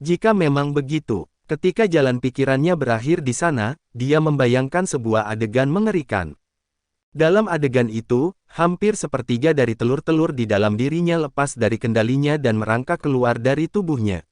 Jika memang begitu, ketika jalan pikirannya berakhir di sana, dia membayangkan sebuah adegan mengerikan. Dalam adegan itu, hampir sepertiga dari telur-telur di dalam dirinya lepas dari kendalinya dan merangkak keluar dari tubuhnya.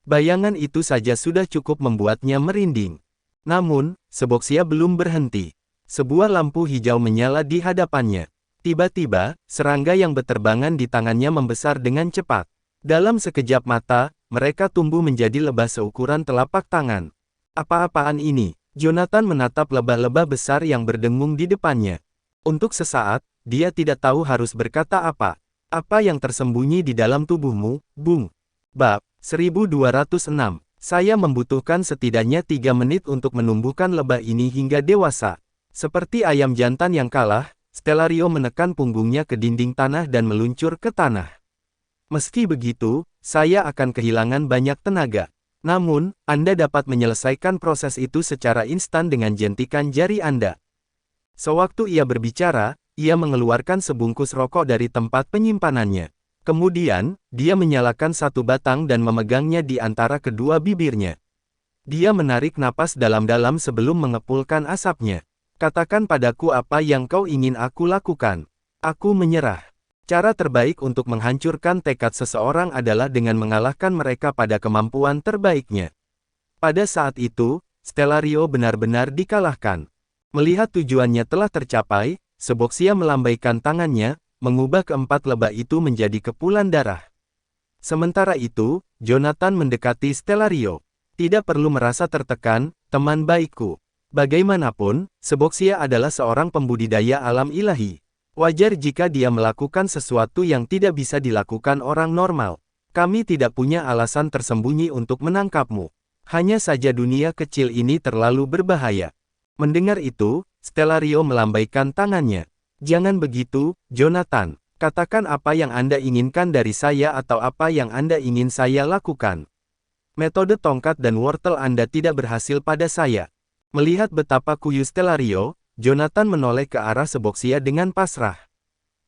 Bayangan itu saja sudah cukup membuatnya merinding. Namun, Seboxia belum berhenti. Sebuah lampu hijau menyala di hadapannya. Tiba-tiba, serangga yang beterbangan di tangannya membesar dengan cepat. Dalam sekejap mata, mereka tumbuh menjadi lebah seukuran telapak tangan. Apa-apaan ini? Jonathan menatap lebah-lebah besar yang berdengung di depannya. Untuk sesaat, dia tidak tahu harus berkata apa. Apa yang tersembunyi di dalam tubuhmu, Bung? Bab 1206. Saya membutuhkan setidaknya 3 menit untuk menumbuhkan lebah ini hingga dewasa. Seperti ayam jantan yang kalah, Stellario menekan punggungnya ke dinding tanah dan meluncur ke tanah. Meski begitu, saya akan kehilangan banyak tenaga. Namun, Anda dapat menyelesaikan proses itu secara instan dengan jentikan jari Anda. Sewaktu ia berbicara, ia mengeluarkan sebungkus rokok dari tempat penyimpanannya. Kemudian, dia menyalakan satu batang dan memegangnya di antara kedua bibirnya. Dia menarik napas dalam-dalam sebelum mengepulkan asapnya. Katakan padaku apa yang kau ingin aku lakukan. Aku menyerah. Cara terbaik untuk menghancurkan tekad seseorang adalah dengan mengalahkan mereka pada kemampuan terbaiknya. Pada saat itu, Stellario benar-benar dikalahkan. Melihat tujuannya telah tercapai, Seboxia melambaikan tangannya, mengubah keempat lebah itu menjadi kepulan darah. Sementara itu, Jonathan mendekati Stellario. Tidak perlu merasa tertekan, teman baikku. Bagaimanapun, Seboxia adalah seorang pembudidaya alam ilahi. Wajar jika dia melakukan sesuatu yang tidak bisa dilakukan orang normal. Kami tidak punya alasan tersembunyi untuk menangkapmu. Hanya saja dunia kecil ini terlalu berbahaya. Mendengar itu, Stellario melambaikan tangannya. Jangan begitu, Jonathan. Katakan apa yang Anda inginkan dari saya atau apa yang Anda ingin saya lakukan. Metode tongkat dan wortel Anda tidak berhasil pada saya. Melihat betapa kuyu Stellario, Jonathan menoleh ke arah Seboxia dengan pasrah.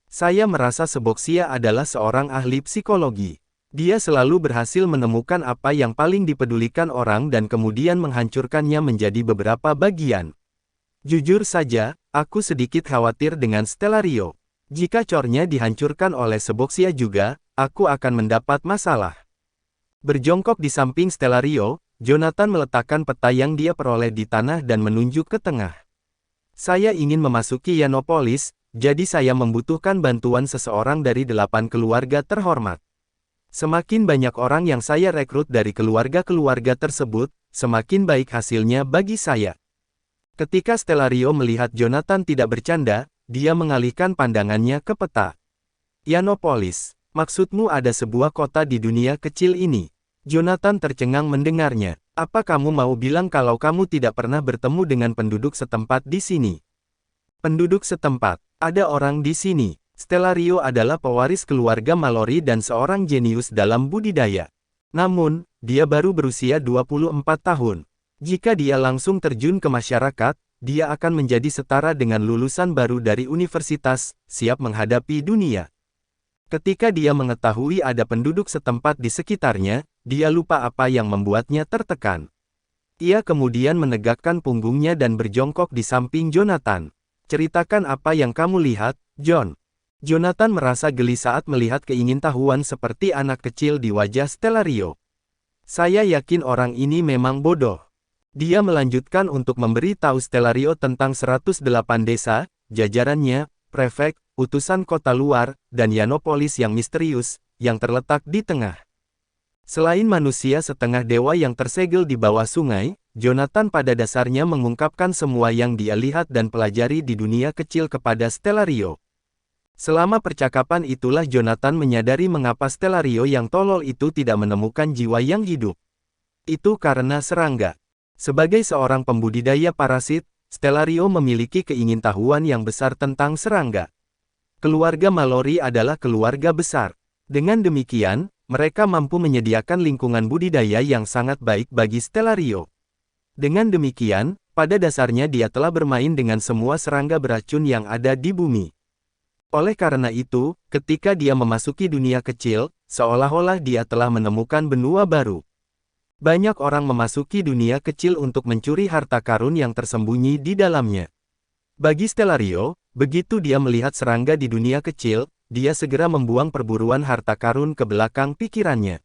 Saya merasa Seboxia adalah seorang ahli psikologi. Dia selalu berhasil menemukan apa yang paling dipedulikan orang dan kemudian menghancurkannya menjadi beberapa bagian. Jujur saja, aku sedikit khawatir dengan Stellario. Jika cornya dihancurkan oleh Seboxia juga, aku akan mendapat masalah. Berjongkok di samping Stellario, Jonathan meletakkan peta yang dia peroleh di tanah dan menunjuk ke tengah. Saya ingin memasuki Yanopolis, jadi saya membutuhkan bantuan seseorang dari 8 keluarga terhormat. Semakin banyak orang yang saya rekrut dari keluarga-keluarga tersebut, semakin baik hasilnya bagi saya. Ketika Stellario melihat Jonathan tidak bercanda, dia mengalihkan pandangannya ke peta. Yanopolis, maksudmu ada sebuah kota di dunia kecil ini? Jonathan tercengang mendengarnya. Apa kamu mau bilang kalau kamu tidak pernah bertemu dengan penduduk setempat di sini? Penduduk setempat, ada orang di sini. Stellario adalah pewaris keluarga Mallory dan seorang jenius dalam budidaya. Namun, dia baru berusia 24 tahun. Jika dia langsung terjun ke masyarakat, dia akan menjadi setara dengan lulusan baru dari universitas, siap menghadapi dunia. Ketika dia mengetahui ada penduduk setempat di sekitarnya, dia lupa apa yang membuatnya tertekan. Ia kemudian menegakkan punggungnya dan berjongkok di samping Jonathan. Ceritakan apa yang kamu lihat, John. Jonathan merasa geli saat melihat keingintahuan seperti anak kecil di wajah Stellario. Saya yakin orang ini memang bodoh. Dia melanjutkan untuk memberi tahu Stellario tentang 108 desa, jajarannya, prefek, utusan kota luar, dan Yanopolis yang misterius, yang terletak di tengah. Selain manusia setengah dewa yang tersegel di bawah sungai, Jonathan pada dasarnya mengungkapkan semua yang dia lihat dan pelajari di dunia kecil kepada Stellario. Selama percakapan itulah Jonathan menyadari mengapa Stellario yang tolol itu tidak menemukan jiwa yang hidup. Itu karena serangga. Sebagai seorang pembudidaya parasit, Stellario memiliki keingintahuan yang besar tentang serangga. Keluarga Mallory adalah keluarga besar. Dengan demikian, mereka mampu menyediakan lingkungan budidaya yang sangat baik bagi Stellario. Dengan demikian, pada dasarnya dia telah bermain dengan semua serangga beracun yang ada di bumi. Oleh karena itu, ketika dia memasuki dunia kecil, seolah-olah dia telah menemukan benua baru. Banyak orang memasuki dunia kecil untuk mencuri harta karun yang tersembunyi di dalamnya. Bagi Stellario, begitu dia melihat serangga di dunia kecil, dia segera membuang perburuan harta karun ke belakang pikirannya.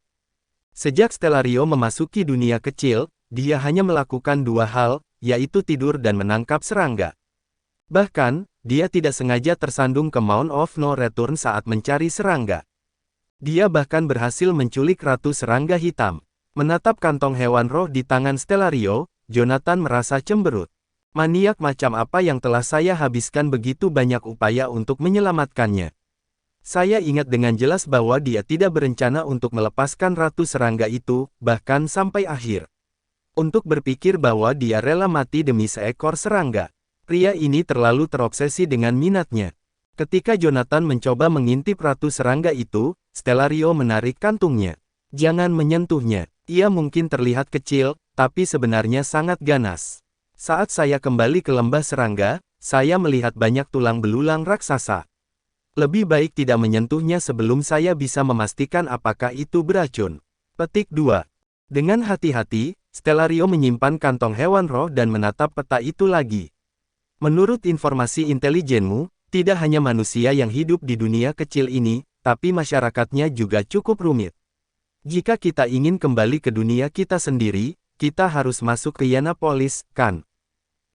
Sejak Stellario memasuki dunia kecil, dia hanya melakukan dua hal, yaitu tidur dan menangkap serangga. Bahkan, dia tidak sengaja tersandung ke Mount of No Return saat mencari serangga. Dia bahkan berhasil menculik ratu serangga hitam. Menatap kantong hewan roh di tangan Stellario, Jonathan merasa cemberut. Maniak macam apa yang telah saya habiskan begitu banyak upaya untuk menyelamatkannya. Saya ingat dengan jelas bahwa dia tidak berencana untuk melepaskan ratu serangga itu, bahkan sampai akhir. Untuk berpikir bahwa dia rela mati demi seekor serangga. Pria ini terlalu terobsesi dengan minatnya. Ketika Jonathan mencoba mengintip ratu serangga itu, Stellario menarik kantungnya. Jangan menyentuhnya. Ia mungkin terlihat kecil, tapi sebenarnya sangat ganas. Saat saya kembali ke lembah serangga, saya melihat banyak tulang belulang raksasa. Lebih baik tidak menyentuhnya sebelum saya bisa memastikan apakah itu beracun. Petik 2. Dengan hati-hati, Stellario menyimpan kantong hewan roh dan menatap peta itu lagi. Menurut informasi intelijenmu, tidak hanya manusia yang hidup di dunia kecil ini, tapi masyarakatnya juga cukup rumit. Jika kita ingin kembali ke dunia kita sendiri, kita harus masuk ke Yanapolis, kan?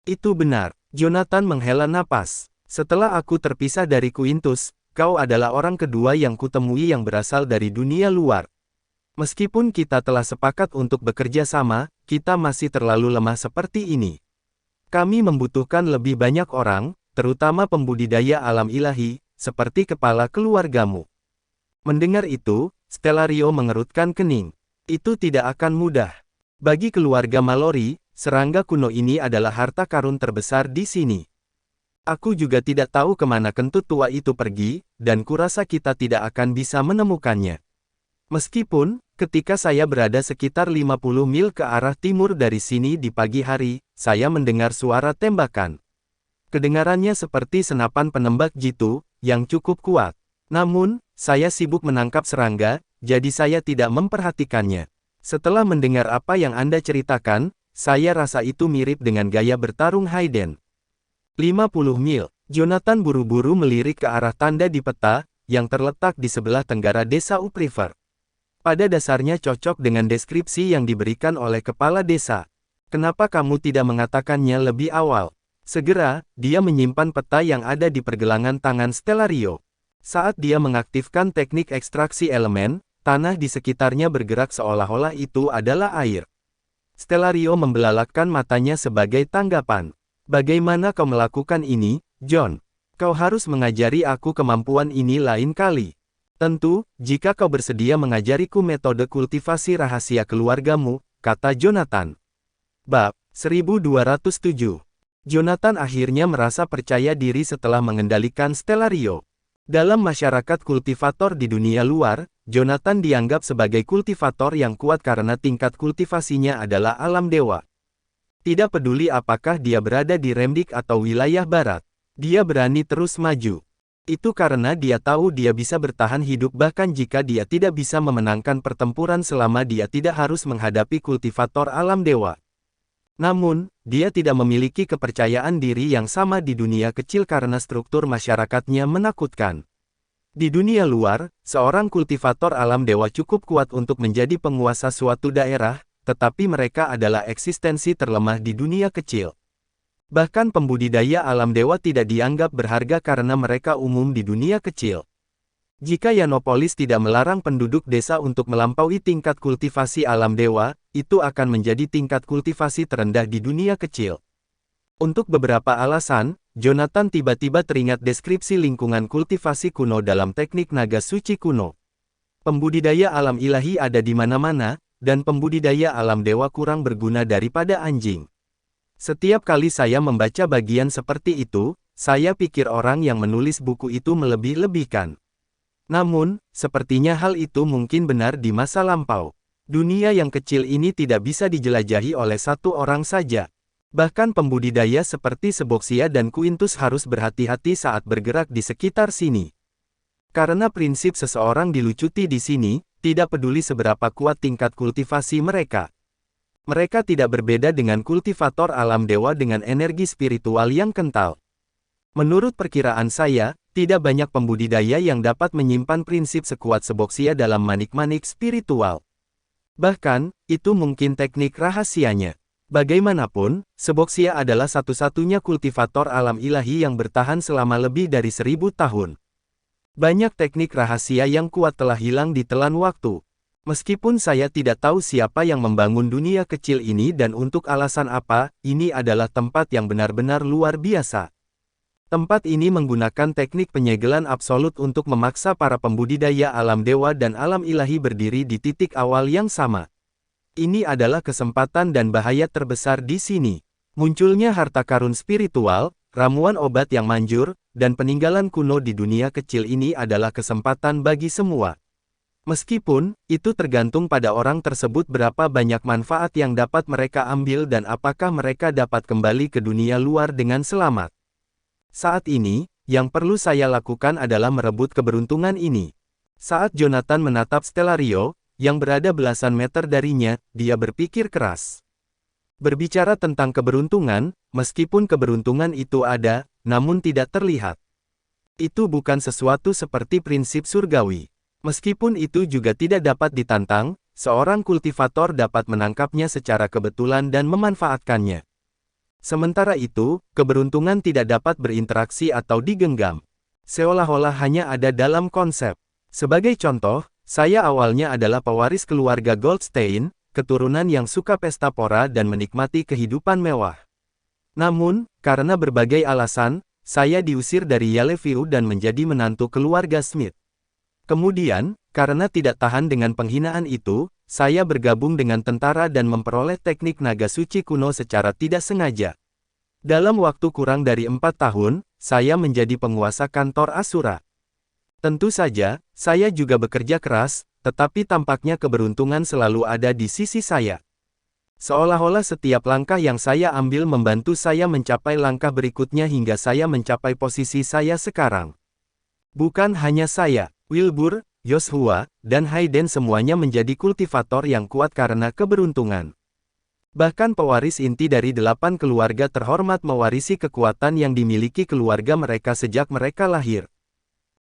Itu benar. Jonathan menghela napas. Setelah aku terpisah dari Quintus, kau adalah orang kedua yang kutemui yang berasal dari dunia luar. Meskipun kita telah sepakat untuk bekerja sama, kita masih terlalu lemah seperti ini. Kami membutuhkan lebih banyak orang, terutama pembudidaya alam ilahi, seperti kepala keluargamu. Mendengar itu, Stellario mengerutkan kening. Itu tidak akan mudah. Bagi keluarga Mallory, serangga kuno ini adalah harta karun terbesar di sini. Aku juga tidak tahu kemana kentut tua itu pergi, dan kurasa kita tidak akan bisa menemukannya. Meskipun, ketika saya berada sekitar 50 mil ke arah timur dari sini di pagi hari, saya mendengar suara tembakan. Kedengarannya seperti senapan penembak jitu, yang cukup kuat. Namun, saya sibuk menangkap serangga, jadi saya tidak memperhatikannya. Setelah mendengar apa yang Anda ceritakan, saya rasa itu mirip dengan gaya bertarung Hayden. 50 mil. Jonathan buru-buru melirik ke arah tanda di peta, yang terletak di sebelah tenggara desa Upriver. Pada dasarnya cocok dengan deskripsi yang diberikan oleh kepala desa. Kenapa kamu tidak mengatakannya lebih awal? Segera, dia menyimpan peta yang ada di pergelangan tangan Stellario. Saat dia mengaktifkan teknik ekstraksi elemen, tanah di sekitarnya bergerak seolah-olah itu adalah air. Stellario membelalakkan matanya sebagai tanggapan. Bagaimana kau melakukan ini, John? Kau harus mengajari aku kemampuan ini lain kali. Tentu, jika kau bersedia mengajariku metode kultivasi rahasia keluargamu, kata Jonathan. Bab 1207. Jonathan akhirnya merasa percaya diri setelah mengendalikan Stellario. Dalam masyarakat kultivator di dunia luar, Jonathan dianggap sebagai kultivator yang kuat karena tingkat kultivasinya adalah alam dewa. Tidak peduli apakah dia berada di Remdik atau wilayah barat, dia berani terus maju. Itu karena dia tahu dia bisa bertahan hidup bahkan jika dia tidak bisa memenangkan pertempuran selama dia tidak harus menghadapi kultivator alam dewa. Namun, dia tidak memiliki kepercayaan diri yang sama di dunia kecil karena struktur masyarakatnya menakutkan. Di dunia luar, seorang kultivator alam dewa cukup kuat untuk menjadi penguasa suatu daerah, tetapi mereka adalah eksistensi terlemah di dunia kecil. Bahkan pembudidaya alam dewa tidak dianggap berharga karena mereka umum di dunia kecil. Jika Yanopolis tidak melarang penduduk desa untuk melampaui tingkat kultivasi alam dewa, itu akan menjadi tingkat kultivasi terendah di dunia kecil. Untuk beberapa alasan, Jonathan tiba-tiba teringat deskripsi lingkungan kultivasi kuno dalam teknik naga suci kuno. Pembudidaya alam ilahi ada di mana-mana, dan pembudidaya alam dewa kurang berguna daripada anjing. Setiap kali saya membaca bagian seperti itu, saya pikir orang yang menulis buku itu melebih-lebihkan. Namun, sepertinya hal itu mungkin benar di masa lampau. Dunia yang kecil ini tidak bisa dijelajahi oleh satu orang saja. Bahkan pembudidaya seperti Seboxia dan Quintus harus berhati-hati saat bergerak di sekitar sini. Karena prinsip seseorang dilucuti di sini, tidak peduli seberapa kuat tingkat kultivasi mereka. Mereka tidak berbeda dengan kultivator alam dewa dengan energi spiritual yang kental. Menurut perkiraan saya, tidak banyak pembudidaya yang dapat menyimpan prinsip sekuat Seboxia dalam manik-manik spiritual. Bahkan, itu mungkin teknik rahasianya. Bagaimanapun, Seboxia adalah satu-satunya kultivator alam ilahi yang bertahan selama lebih dari 1000 tahun. Banyak teknik rahasia yang kuat telah hilang di telan waktu. Meskipun saya tidak tahu siapa yang membangun dunia kecil ini dan untuk alasan apa, ini adalah tempat yang benar-benar luar biasa. Tempat ini menggunakan teknik penyegelan absolut untuk memaksa para pembudidaya alam dewa dan alam ilahi berdiri di titik awal yang sama. Ini adalah kesempatan dan bahaya terbesar di sini. Munculnya harta karun spiritual, ramuan obat yang manjur, dan peninggalan kuno di dunia kecil ini adalah kesempatan bagi semua. Meskipun, itu tergantung pada orang tersebut berapa banyak manfaat yang dapat mereka ambil dan apakah mereka dapat kembali ke dunia luar dengan selamat. Saat ini, yang perlu saya lakukan adalah merebut keberuntungan ini. Saat Jonathan menatap Stellario, yang berada belasan meter darinya, dia berpikir keras. Berbicara tentang keberuntungan, meskipun keberuntungan itu ada, namun tidak terlihat. Itu bukan sesuatu seperti prinsip surgawi. Meskipun itu juga tidak dapat ditantang, seorang kultivator dapat menangkapnya secara kebetulan dan memanfaatkannya. Sementara itu, keberuntungan tidak dapat berinteraksi atau digenggam. Seolah-olah hanya ada dalam konsep. Sebagai contoh, saya awalnya adalah pewaris keluarga Goldstein, keturunan yang suka pesta pora dan menikmati kehidupan mewah. Namun, karena berbagai alasan, saya diusir dari Yellowview dan menjadi menantu keluarga Smith. Kemudian, karena tidak tahan dengan penghinaan itu, saya bergabung dengan tentara dan memperoleh teknik naga suci kuno secara tidak sengaja. Dalam waktu kurang dari 4 tahun, saya menjadi penguasa kantor Asura. Tentu saja, saya juga bekerja keras, tetapi tampaknya keberuntungan selalu ada di sisi saya. Seolah-olah setiap langkah yang saya ambil membantu saya mencapai langkah berikutnya hingga saya mencapai posisi saya sekarang. Bukan hanya saya. Wilbur, Joshua, dan Hayden semuanya menjadi kultivator yang kuat karena keberuntungan. Bahkan pewaris inti dari 8 keluarga terhormat mewarisi kekuatan yang dimiliki keluarga mereka sejak mereka lahir.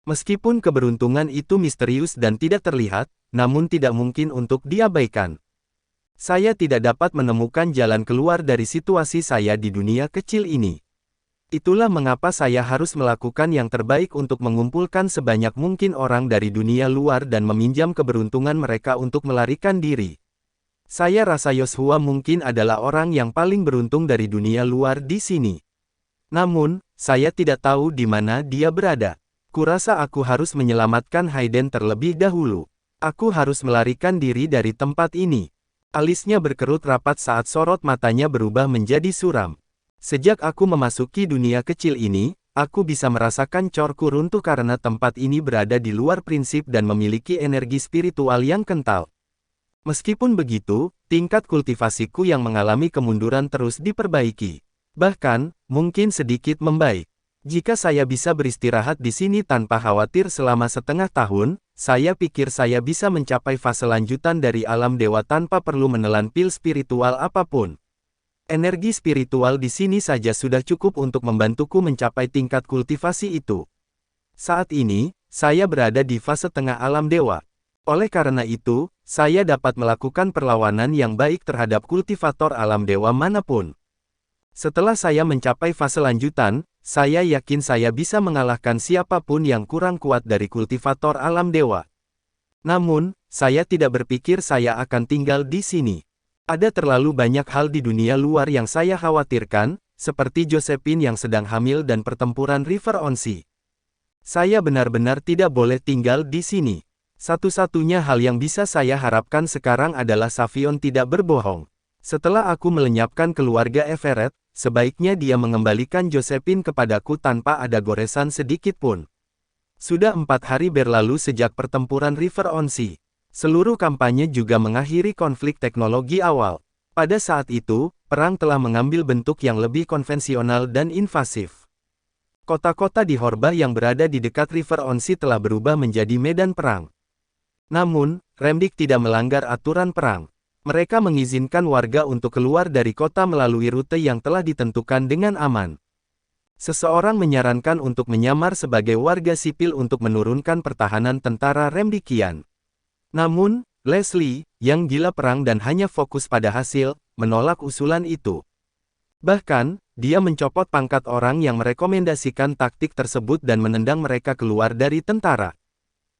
Meskipun keberuntungan itu misterius dan tidak terlihat, namun tidak mungkin untuk diabaikan. Saya tidak dapat menemukan jalan keluar dari situasi saya di dunia kecil ini. Itulah mengapa saya harus melakukan yang terbaik untuk mengumpulkan sebanyak mungkin orang dari dunia luar dan meminjam keberuntungan mereka untuk melarikan diri. Saya rasa Joshua mungkin adalah orang yang paling beruntung dari dunia luar di sini. Namun, saya tidak tahu di mana dia berada. Kurasa aku harus menyelamatkan Hayden terlebih dahulu. Aku harus melarikan diri dari tempat ini. Alisnya berkerut rapat saat sorot matanya berubah menjadi suram. Sejak aku memasuki dunia kecil ini, aku bisa merasakan corku runtuh karena tempat ini berada di luar prinsip dan memiliki energi spiritual yang kental. Meskipun begitu, tingkat kultivasiku yang mengalami kemunduran terus diperbaiki. Bahkan, mungkin sedikit membaik. Jika saya bisa beristirahat di sini tanpa khawatir selama setengah tahun, saya pikir saya bisa mencapai fase lanjutan dari alam dewa tanpa perlu menelan pil spiritual apapun. Energi spiritual di sini saja sudah cukup untuk membantuku mencapai tingkat kultivasi itu. Saat ini, saya berada di fase tengah alam dewa. Oleh karena itu, saya dapat melakukan perlawanan yang baik terhadap kultivator alam dewa manapun. Setelah saya mencapai fase lanjutan, saya yakin saya bisa mengalahkan siapapun yang kurang kuat dari kultivator alam dewa. Namun, saya tidak berpikir saya akan tinggal di sini. Ada terlalu banyak hal di dunia luar yang saya khawatirkan, seperti Josephine yang sedang hamil dan pertempuran River on Sea. Saya benar-benar tidak boleh tinggal di sini. Satu-satunya hal yang bisa saya harapkan sekarang adalah Savion tidak berbohong. Setelah aku melenyapkan keluarga Everett, sebaiknya dia mengembalikan Josephine kepadaku tanpa ada goresan sedikit pun. Sudah 4 hari berlalu sejak pertempuran River on Sea. Seluruh kampanye juga mengakhiri konflik teknologi awal. Pada saat itu, perang telah mengambil bentuk yang lebih konvensional dan invasif. Kota-kota di Horbah yang berada di dekat River on Sea telah berubah menjadi medan perang. Namun, Remdik tidak melanggar aturan perang. Mereka mengizinkan warga untuk keluar dari kota melalui rute yang telah ditentukan dengan aman. Seseorang menyarankan untuk menyamar sebagai warga sipil untuk menurunkan pertahanan tentara Remdikian. Namun, Leslie, yang gila perang dan hanya fokus pada hasil, menolak usulan itu. Bahkan, dia mencopot pangkat orang yang merekomendasikan taktik tersebut dan menendang mereka keluar dari tentara.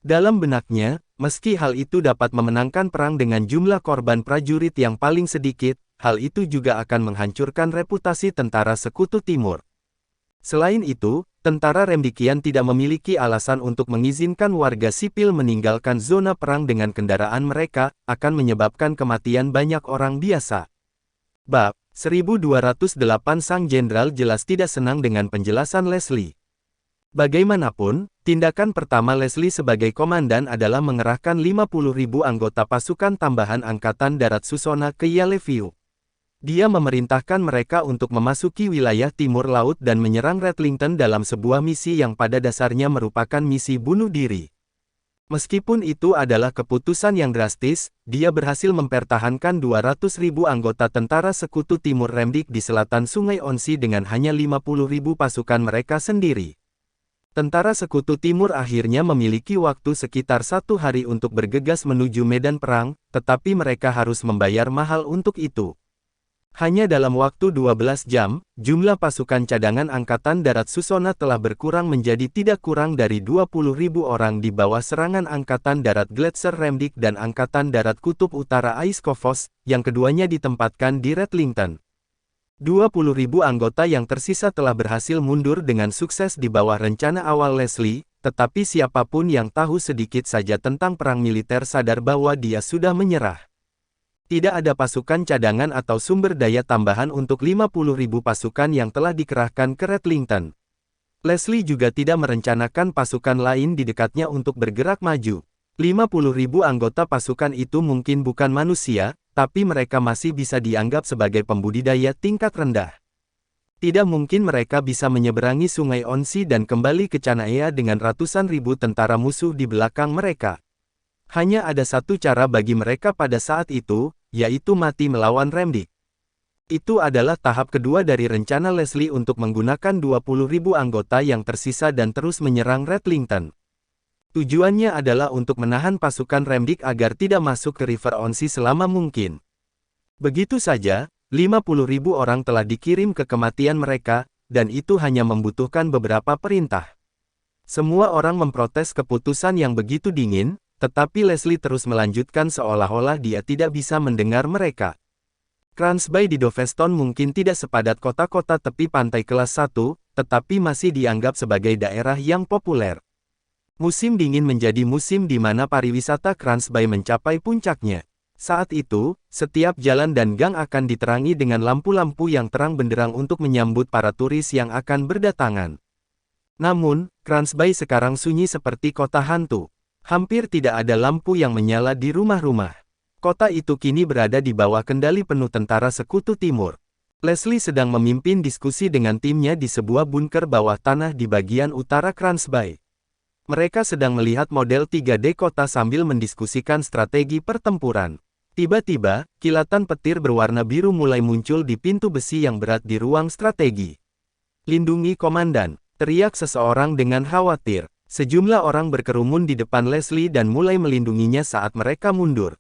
Dalam benaknya, meski hal itu dapat memenangkan perang dengan jumlah korban prajurit yang paling sedikit, hal itu juga akan menghancurkan reputasi tentara Sekutu Timur. Selain itu, tentara Remdikian tidak memiliki alasan untuk mengizinkan warga sipil meninggalkan zona perang dengan kendaraan mereka, akan menyebabkan kematian banyak orang biasa. Bab 1208 Sang Jenderal jelas tidak senang dengan penjelasan Leslie. Bagaimanapun, Tindakan pertama Leslie sebagai komandan adalah mengerahkan 50.000 anggota pasukan tambahan Angkatan Darat Susona ke Yellowview. Dia memerintahkan mereka untuk memasuki wilayah timur laut dan menyerang Redlington dalam sebuah misi yang pada dasarnya merupakan misi bunuh diri. Meskipun itu adalah keputusan yang drastis, dia berhasil mempertahankan 200.000 anggota tentara sekutu Timur Remdik di selatan Sungai Onsi dengan hanya 50.000 pasukan mereka sendiri. Tentara Sekutu Timur akhirnya memiliki waktu sekitar 1 hari untuk bergegas menuju medan perang, tetapi mereka harus membayar mahal untuk itu. Hanya dalam waktu 12 jam, jumlah pasukan cadangan Angkatan Darat Susona telah berkurang menjadi tidak kurang dari 20.000 orang di bawah serangan Angkatan Darat Gletser Remdik dan Angkatan Darat Kutub Utara Aiskovos, yang keduanya ditempatkan di Redlington. 20.000 anggota yang tersisa telah berhasil mundur dengan sukses di bawah rencana awal Leslie, tetapi siapapun yang tahu sedikit saja tentang perang militer sadar bahwa dia sudah menyerah. Tidak ada pasukan cadangan atau sumber daya tambahan untuk 50.000 pasukan yang telah dikerahkan ke Redlington. Leslie juga tidak merencanakan pasukan lain di dekatnya untuk bergerak maju. 50.000 anggota pasukan itu mungkin bukan manusia, tapi mereka masih bisa dianggap sebagai pembudidaya tingkat rendah. Tidak mungkin mereka bisa menyeberangi Sungai Onsi dan kembali ke Canaya dengan ratusan ribu tentara musuh di belakang mereka. Hanya ada satu cara bagi mereka pada saat itu, yaitu mati melawan Remdik. Itu adalah tahap kedua dari rencana Leslie untuk menggunakan 20.000 anggota yang tersisa dan terus menyerang Redlington. Tujuannya adalah untuk menahan pasukan Remdik agar tidak masuk ke River Onsi selama mungkin. Begitu saja, 50.000 orang telah dikirim ke kematian mereka, dan itu hanya membutuhkan beberapa perintah. Semua orang memprotes keputusan yang begitu dingin, tetapi Leslie terus melanjutkan seolah-olah dia tidak bisa mendengar mereka. Cransby di Doveston mungkin tidak sepadat kota-kota tepi pantai kelas 1, tetapi masih dianggap sebagai daerah yang populer. Musim dingin menjadi musim di mana pariwisata Cransby mencapai puncaknya. Saat itu, setiap jalan dan gang akan diterangi dengan lampu-lampu yang terang benderang untuk menyambut para turis yang akan berdatangan. Namun, Cransby sekarang sunyi seperti kota hantu. Hampir tidak ada lampu yang menyala di rumah-rumah. Kota itu kini berada di bawah kendali penuh tentara Sekutu Timur. Leslie sedang memimpin diskusi dengan timnya di sebuah bunker bawah tanah di bagian utara Cransby. Mereka sedang melihat model 3D kota sambil mendiskusikan strategi pertempuran. Tiba-tiba, kilatan petir berwarna biru mulai muncul di pintu besi yang berat di ruang strategi. "Lindungi komandan!" teriak seseorang dengan khawatir. Sejumlah orang berkerumun di depan Leslie dan mulai melindunginya saat mereka mundur.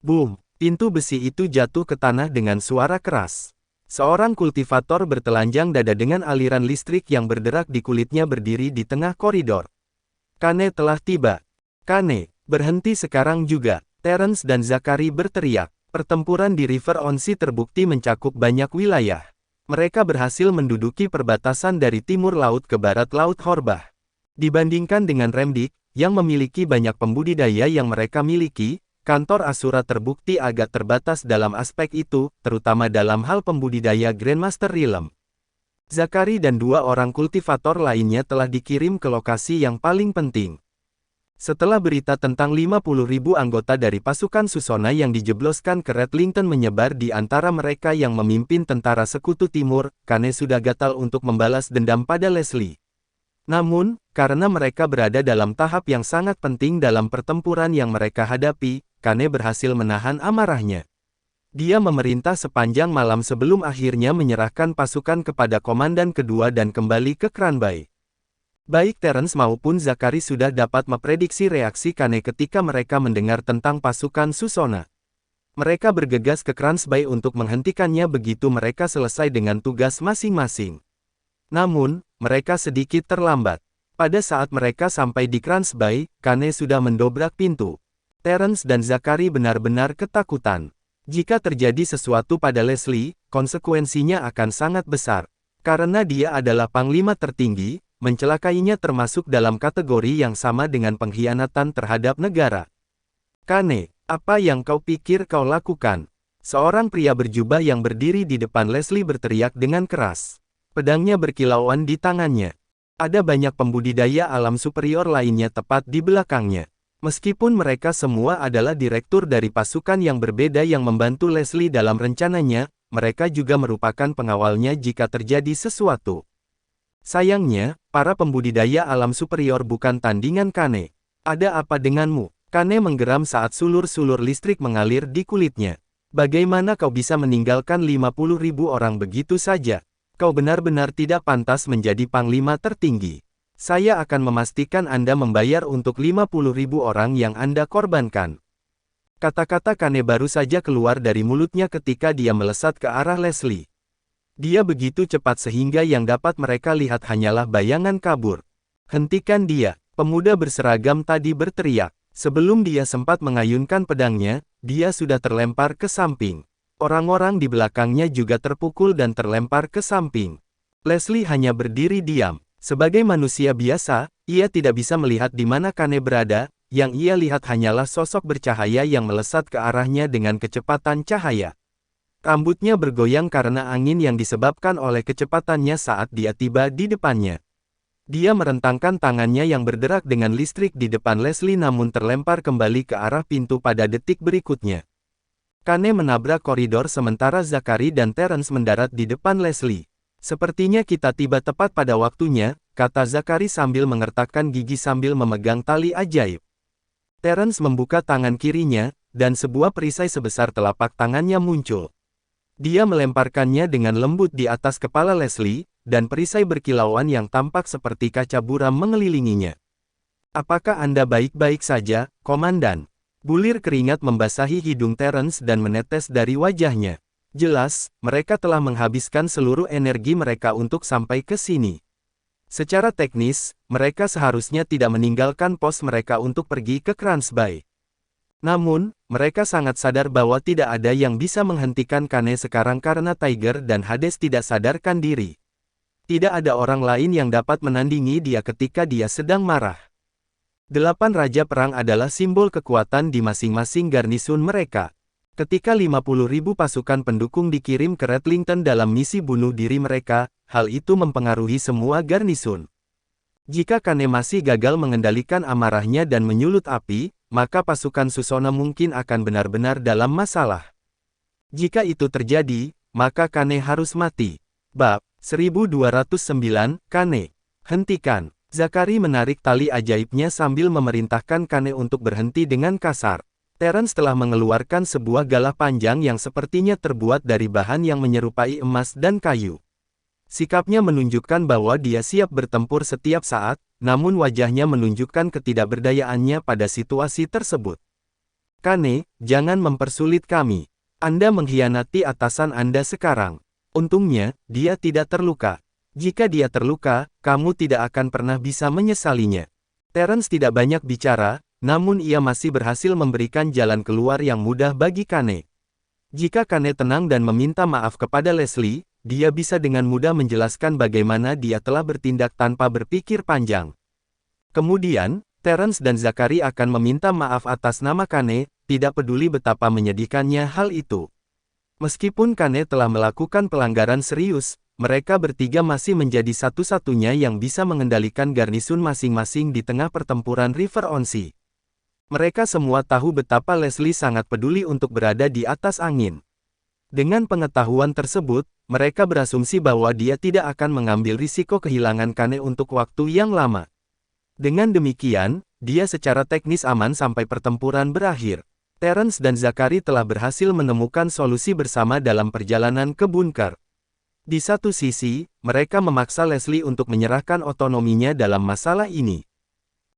Boom! Pintu besi itu jatuh ke tanah dengan suara keras. Seorang kultivator bertelanjang dada dengan aliran listrik yang berderak di kulitnya berdiri di tengah koridor. "Kane telah tiba." "Kane, berhenti sekarang juga!" Terence dan Zachary berteriak. Pertempuran di River Onsi terbukti mencakup banyak wilayah. Mereka berhasil menduduki perbatasan dari timur laut ke barat Laut Horbah. Dibandingkan dengan Remdik, yang memiliki banyak pembudidaya yang mereka miliki, kantor Asura terbukti agak terbatas dalam aspek itu, terutama dalam hal pembudidaya Grandmaster Realm. Zachary dan 2 orang kultivator lainnya telah dikirim ke lokasi yang paling penting. Setelah berita tentang 50.000 anggota dari pasukan Susona yang dijebloskan ke Redlington menyebar di antara mereka yang memimpin tentara Sekutu Timur, Kane sudah gatal untuk membalas dendam pada Leslie. Namun, karena mereka berada dalam tahap yang sangat penting dalam pertempuran yang mereka hadapi, Kane berhasil menahan amarahnya. Dia memerintah sepanjang malam sebelum akhirnya menyerahkan pasukan kepada komandan kedua dan kembali ke Cranby. Baik Terence maupun Zachary sudah dapat memprediksi reaksi Kane ketika mereka mendengar tentang pasukan Susona. Mereka bergegas ke Cransby untuk menghentikannya begitu mereka selesai dengan tugas masing-masing. Namun, mereka sedikit terlambat. Pada saat mereka sampai di Cransby, Kane sudah mendobrak pintu. Terence dan Zachary benar-benar ketakutan. Jika terjadi sesuatu pada Leslie, konsekuensinya akan sangat besar. Karena dia adalah panglima tertinggi, mencelakainya termasuk dalam kategori yang sama dengan pengkhianatan terhadap negara. "Kane, apa yang kau pikir kau lakukan?" Seorang pria berjubah yang berdiri di depan Leslie berteriak dengan keras. Pedangnya berkilauan di tangannya. Ada banyak pembudidaya alam superior lainnya tepat di belakangnya. Meskipun mereka semua adalah direktur dari pasukan yang berbeda yang membantu Leslie dalam rencananya, mereka juga merupakan pengawalnya jika terjadi sesuatu. Sayangnya, para pembudidaya alam superior bukan tandingan Kane. Ada apa denganmu? Kane menggeram saat sulur-sulur listrik mengalir di kulitnya. Bagaimana kau bisa meninggalkan 50.000 orang begitu saja? Kau benar-benar tidak pantas menjadi panglima tertinggi. Saya akan memastikan Anda membayar untuk 50.000 orang yang Anda korbankan. Kata-kata Kane baru saja keluar dari mulutnya ketika dia melesat ke arah Leslie. Dia begitu cepat sehingga yang dapat mereka lihat hanyalah bayangan kabur. Hentikan dia, pemuda berseragam tadi berteriak. Sebelum dia sempat mengayunkan pedangnya, dia sudah terlempar ke samping. Orang-orang di belakangnya juga terpukul dan terlempar ke samping. Leslie hanya berdiri diam. Sebagai manusia biasa, ia tidak bisa melihat di mana Kane berada, yang ia lihat hanyalah sosok bercahaya yang melesat ke arahnya dengan kecepatan cahaya. Rambutnya bergoyang karena angin yang disebabkan oleh kecepatannya saat dia tiba di depannya. Dia merentangkan tangannya yang berderak dengan listrik di depan Leslie namun terlempar kembali ke arah pintu pada detik berikutnya. Kane menabrak koridor sementara Zachary dan Terence mendarat di depan Leslie. Sepertinya kita tiba tepat pada waktunya, kata Zachary sambil mengertakkan gigi sambil memegang tali ajaib. Terence membuka tangan kirinya, dan sebuah perisai sebesar telapak tangannya muncul. Dia melemparkannya dengan lembut di atas kepala Leslie, dan perisai berkilauan yang tampak seperti kaca buram mengelilinginya. Apakah Anda baik-baik saja, Komandan? Bulir keringat membasahi hidung Terence dan menetes dari wajahnya. Jelas, mereka telah menghabiskan seluruh energi mereka untuk sampai ke sini. Secara teknis, mereka seharusnya tidak meninggalkan pos mereka untuk pergi ke Cransby. Namun, mereka sangat sadar bahwa tidak ada yang bisa menghentikan Kane sekarang karena Tiger dan Hades tidak sadarkan diri. Tidak ada orang lain yang dapat menandingi dia ketika dia sedang marah. 8 Raja Perang adalah simbol kekuatan di masing-masing garnisun mereka. Ketika 50.000 pasukan pendukung dikirim ke Redlington dalam misi bunuh diri mereka, hal itu mempengaruhi semua garnisun. Jika Kane masih gagal mengendalikan amarahnya dan menyulut api, maka pasukan Susona mungkin akan benar-benar dalam masalah. Jika itu terjadi, maka Kane harus mati. Bab 1209, Kane. Hentikan. Zachary menarik tali ajaibnya sambil memerintahkan Kane untuk berhenti dengan kasar. Terence telah mengeluarkan sebuah galah panjang yang sepertinya terbuat dari bahan yang menyerupai emas dan kayu. Sikapnya menunjukkan bahwa dia siap bertempur setiap saat, namun wajahnya menunjukkan ketidakberdayaannya pada situasi tersebut. Kane, jangan mempersulit kami. Anda mengkhianati atasan Anda sekarang. Untungnya, dia tidak terluka. Jika dia terluka, kamu tidak akan pernah bisa menyesalinya. Terence tidak banyak bicara, namun ia masih berhasil memberikan jalan keluar yang mudah bagi Kane. Jika Kane tenang dan meminta maaf kepada Leslie, dia bisa dengan mudah menjelaskan bagaimana dia telah bertindak tanpa berpikir panjang. Kemudian, Terence dan Zachary akan meminta maaf atas nama Kane, tidak peduli betapa menyedihkannya hal itu. Meskipun Kane telah melakukan pelanggaran serius, mereka bertiga masih menjadi satu-satunya yang bisa mengendalikan garnisun masing-masing di tengah pertempuran River On-Sea. Mereka semua tahu betapa Leslie sangat peduli untuk berada di atas angin. Dengan pengetahuan tersebut, mereka berasumsi bahwa dia tidak akan mengambil risiko kehilangan Kane untuk waktu yang lama. Dengan demikian, dia secara teknis aman sampai pertempuran berakhir. Terence dan Zachary telah berhasil menemukan solusi bersama dalam perjalanan ke bunker. Di satu sisi, mereka memaksa Leslie untuk menyerahkan otonominya dalam masalah ini.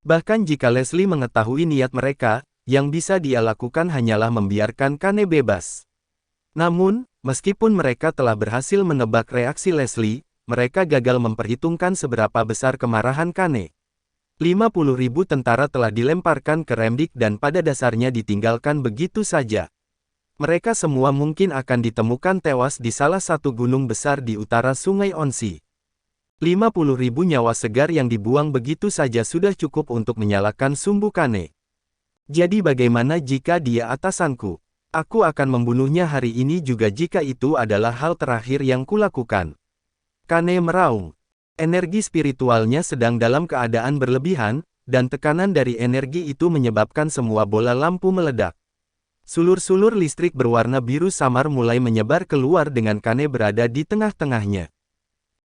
Bahkan jika Leslie mengetahui niat mereka, yang bisa dia lakukan hanyalah membiarkan Kane bebas. Namun, meskipun mereka telah berhasil menebak reaksi Leslie, mereka gagal memperhitungkan seberapa besar kemarahan Kane. 50.000 tentara telah dilemparkan ke Remdik dan pada dasarnya ditinggalkan begitu saja. Mereka semua mungkin akan ditemukan tewas di salah satu gunung besar di utara Sungai On-Sea. 50.000 nyawa segar yang dibuang begitu saja sudah cukup untuk menyalakan sumbu Kane. Jadi bagaimana jika dia atasanku? Aku akan membunuhnya hari ini juga jika itu adalah hal terakhir yang kulakukan. Kane meraung. Energi spiritualnya sedang dalam keadaan berlebihan, dan tekanan dari energi itu menyebabkan semua bola lampu meledak. Sulur-sulur listrik berwarna biru samar mulai menyebar keluar dengan Kane berada di tengah-tengahnya.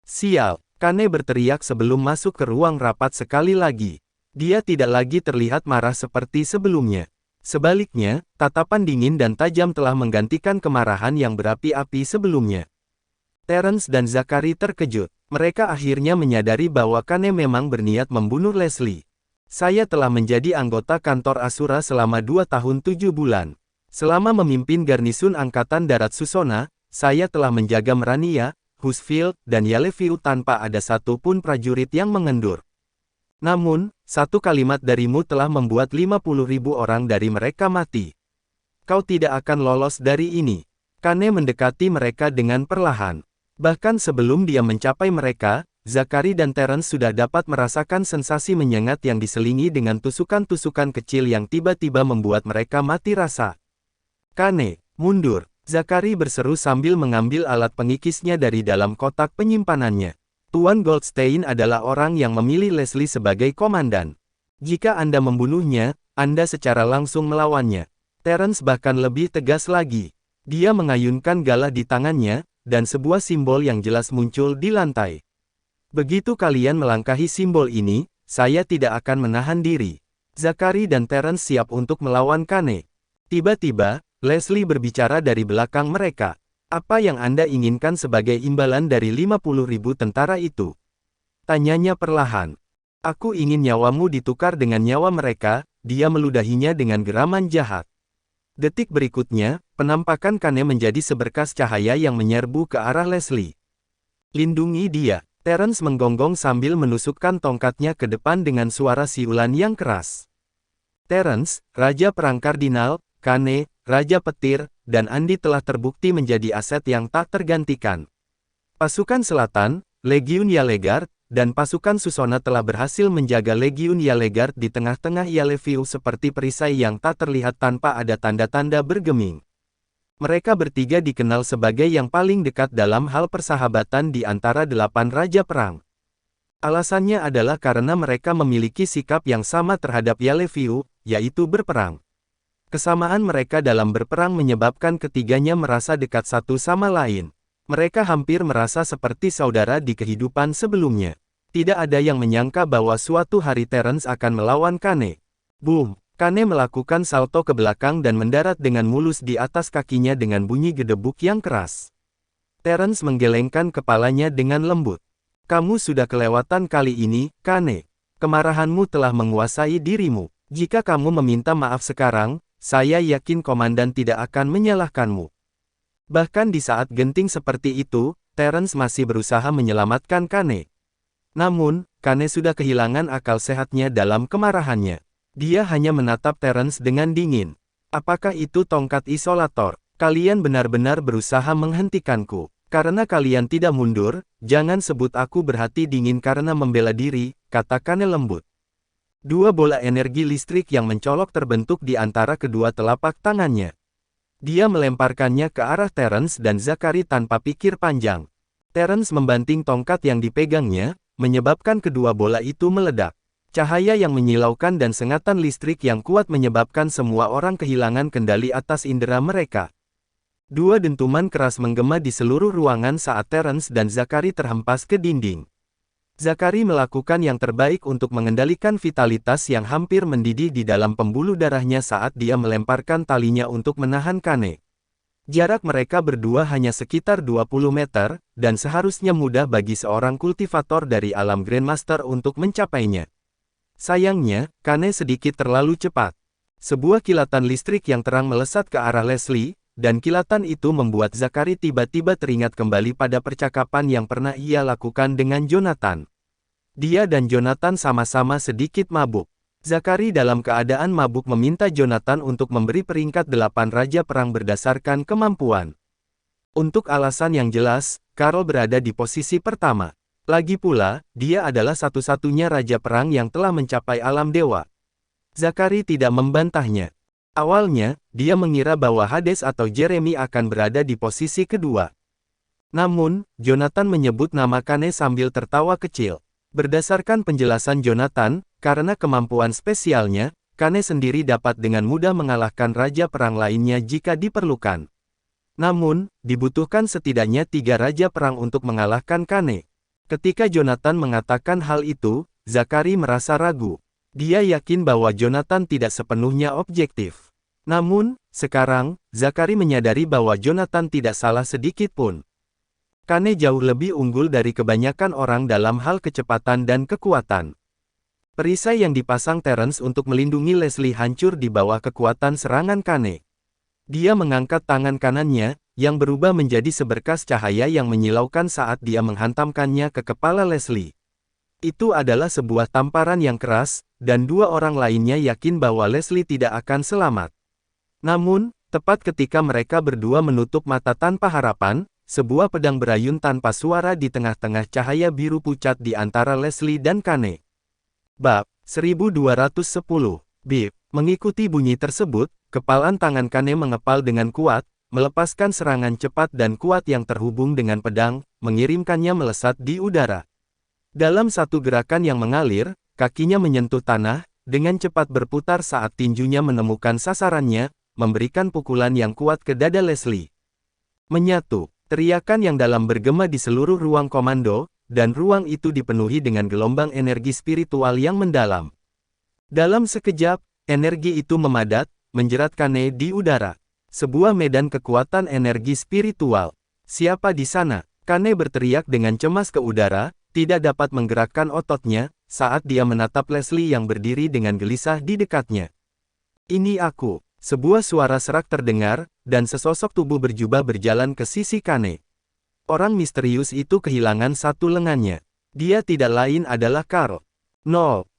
Sial, Kane berteriak sebelum masuk ke ruang rapat sekali lagi. Dia tidak lagi terlihat marah seperti sebelumnya. Sebaliknya, tatapan dingin dan tajam telah menggantikan kemarahan yang berapi-api sebelumnya. Terence dan Zachary terkejut. Mereka akhirnya menyadari bahwa Kane memang berniat membunuh Leslie. Saya telah menjadi anggota kantor Asura selama 2 tahun 7 bulan. Selama memimpin garnisun Angkatan Darat Susona, saya telah menjaga Merania, Husfield, dan Yaleviu tanpa ada satupun prajurit yang mengendur. Namun, satu kalimat darimu telah membuat 50.000 orang dari mereka mati. Kau tidak akan lolos dari ini. Kane mendekati mereka dengan perlahan. Bahkan sebelum dia mencapai mereka, Zachary dan Terence sudah dapat merasakan sensasi menyengat yang diselingi dengan tusukan-tusukan kecil yang tiba-tiba membuat mereka mati rasa. Kane, mundur! Zachary berseru sambil mengambil alat pengikisnya dari dalam kotak penyimpanannya. Tuan Goldstein adalah orang yang memilih Leslie sebagai komandan. Jika Anda membunuhnya, Anda secara langsung melawannya. Terence bahkan lebih tegas lagi. Dia mengayunkan galah di tangannya, dan sebuah simbol yang jelas muncul di lantai. Begitu kalian melangkahi simbol ini, saya tidak akan menahan diri. Zachary dan Terence siap untuk melawan Kane. Tiba-tiba, Leslie berbicara dari belakang mereka. Apa yang Anda inginkan sebagai imbalan dari 50.000 tentara itu? Tanyanya perlahan. Aku ingin nyawamu ditukar dengan nyawa mereka, dia meludahinya dengan geraman jahat. Detik berikutnya, penampakan Kane menjadi seberkas cahaya yang menyerbu ke arah Leslie. Lindungi dia. Terence menggonggong sambil menusukkan tongkatnya ke depan dengan suara siulan yang keras. Terence, Raja Perang Kardinal, Kane, Raja Petir, dan Andi telah terbukti menjadi aset yang tak tergantikan. Pasukan Selatan, Legiun Yalegard, dan pasukan Susona telah berhasil menjaga Legiun Yalegard di tengah-tengah Yaleviu seperti perisai yang tak terlihat tanpa ada tanda-tanda bergeming. Mereka bertiga dikenal sebagai yang paling dekat dalam hal persahabatan di antara 8 Raja Perang. Alasannya adalah karena mereka memiliki sikap yang sama terhadap Yaleviu, yaitu berperang. Kesamaan mereka dalam berperang menyebabkan ketiganya merasa dekat satu sama lain. Mereka hampir merasa seperti saudara di kehidupan sebelumnya. Tidak ada yang menyangka bahwa suatu hari Terence akan melawan Kane. Boom! Kane melakukan salto ke belakang dan mendarat dengan mulus di atas kakinya dengan bunyi gedebuk yang keras. Terence menggelengkan kepalanya dengan lembut. Kamu sudah kelewatan kali ini, Kane. Kemarahanmu telah menguasai dirimu. Jika kamu meminta maaf sekarang, saya yakin komandan tidak akan menyalahkanmu. Bahkan di saat genting seperti itu, Terence masih berusaha menyelamatkan Kane. Namun, Kane sudah kehilangan akal sehatnya dalam kemarahannya. Dia hanya menatap Terence dengan dingin. Apakah itu tongkat isolator? Kalian benar-benar berusaha menghentikanku. Karena kalian tidak mundur, jangan sebut aku berhati dingin karena membela diri, kata Kane lembut. Dua bola energi listrik yang mencolok terbentuk di antara kedua telapak tangannya. Dia melemparkannya ke arah Terence dan Zachary tanpa pikir panjang. Terence membanting tongkat yang dipegangnya, menyebabkan kedua bola itu meledak. Cahaya yang menyilaukan dan sengatan listrik yang kuat menyebabkan semua orang kehilangan kendali atas indera mereka. Dua dentuman keras menggema di seluruh ruangan saat Terence dan Zachary terhempas ke dinding. Zachary melakukan yang terbaik untuk mengendalikan vitalitas yang hampir mendidih di dalam pembuluh darahnya saat dia melemparkan talinya untuk menahan Kane. Jarak mereka berdua hanya sekitar 20 meter, dan seharusnya mudah bagi seorang kultivator dari alam Grandmaster untuk mencapainya. Sayangnya, Kane sedikit terlalu cepat. Sebuah kilatan listrik yang terang melesat ke arah Leslie, dan kilatan itu membuat Zachary tiba-tiba teringat kembali pada percakapan yang pernah ia lakukan dengan Jonathan. Dia dan Jonathan sama-sama sedikit mabuk. Zachary dalam keadaan mabuk meminta Jonathan untuk memberi peringkat 8 Raja Perang berdasarkan kemampuan. Untuk alasan yang jelas, Karl berada di posisi pertama. Lagi pula, dia adalah satu-satunya Raja Perang yang telah mencapai alam dewa. Zachary tidak membantahnya. Awalnya, dia mengira bahwa Hades atau Jeremy akan berada di posisi kedua. Namun, Jonathan menyebut nama Kane sambil tertawa kecil. Berdasarkan penjelasan Jonathan, karena kemampuan spesialnya, Kane sendiri dapat dengan mudah mengalahkan raja perang lainnya jika diperlukan. Namun, dibutuhkan setidaknya 3 raja perang untuk mengalahkan Kane. Ketika Jonathan mengatakan hal itu, Zachary merasa ragu. Dia yakin bahwa Jonathan tidak sepenuhnya objektif. Namun, sekarang, Zachary menyadari bahwa Jonathan tidak salah sedikit pun. Kane jauh lebih unggul dari kebanyakan orang dalam hal kecepatan dan kekuatan. Perisai yang dipasang Terence untuk melindungi Leslie hancur di bawah kekuatan serangan Kane. Dia mengangkat tangan kanannya, yang berubah menjadi seberkas cahaya yang menyilaukan saat dia menghantamkannya ke kepala Leslie. Itu adalah sebuah tamparan yang keras, dan 2 orang lainnya yakin bahwa Leslie tidak akan selamat. Namun, tepat ketika mereka berdua menutup mata tanpa harapan, sebuah pedang berayun tanpa suara di tengah-tengah cahaya biru pucat di antara Leslie dan Kane. Bab 1210. Bip. Mengikuti bunyi tersebut, kepalan tangan Kane mengepal dengan kuat, melepaskan serangan cepat dan kuat yang terhubung dengan pedang, mengirimkannya melesat di udara. Dalam satu gerakan yang mengalir, kakinya menyentuh tanah, dengan cepat berputar saat tinjunya menemukan sasarannya, memberikan pukulan yang kuat ke dada Leslie. Menyatu. Teriakan yang dalam bergema di seluruh ruang komando, dan ruang itu dipenuhi dengan gelombang energi spiritual yang mendalam. Dalam sekejap, energi itu memadat, menjerat Kane di udara. Sebuah medan kekuatan energi spiritual. Siapa di sana? Kane berteriak dengan cemas ke udara, tidak dapat menggerakkan ototnya, saat dia menatap Leslie yang berdiri dengan gelisah di dekatnya. Ini aku. Sebuah suara serak terdengar, dan sesosok tubuh berjubah berjalan ke sisi Kane. Orang misterius itu kehilangan satu lengannya. Dia tidak lain adalah Carl.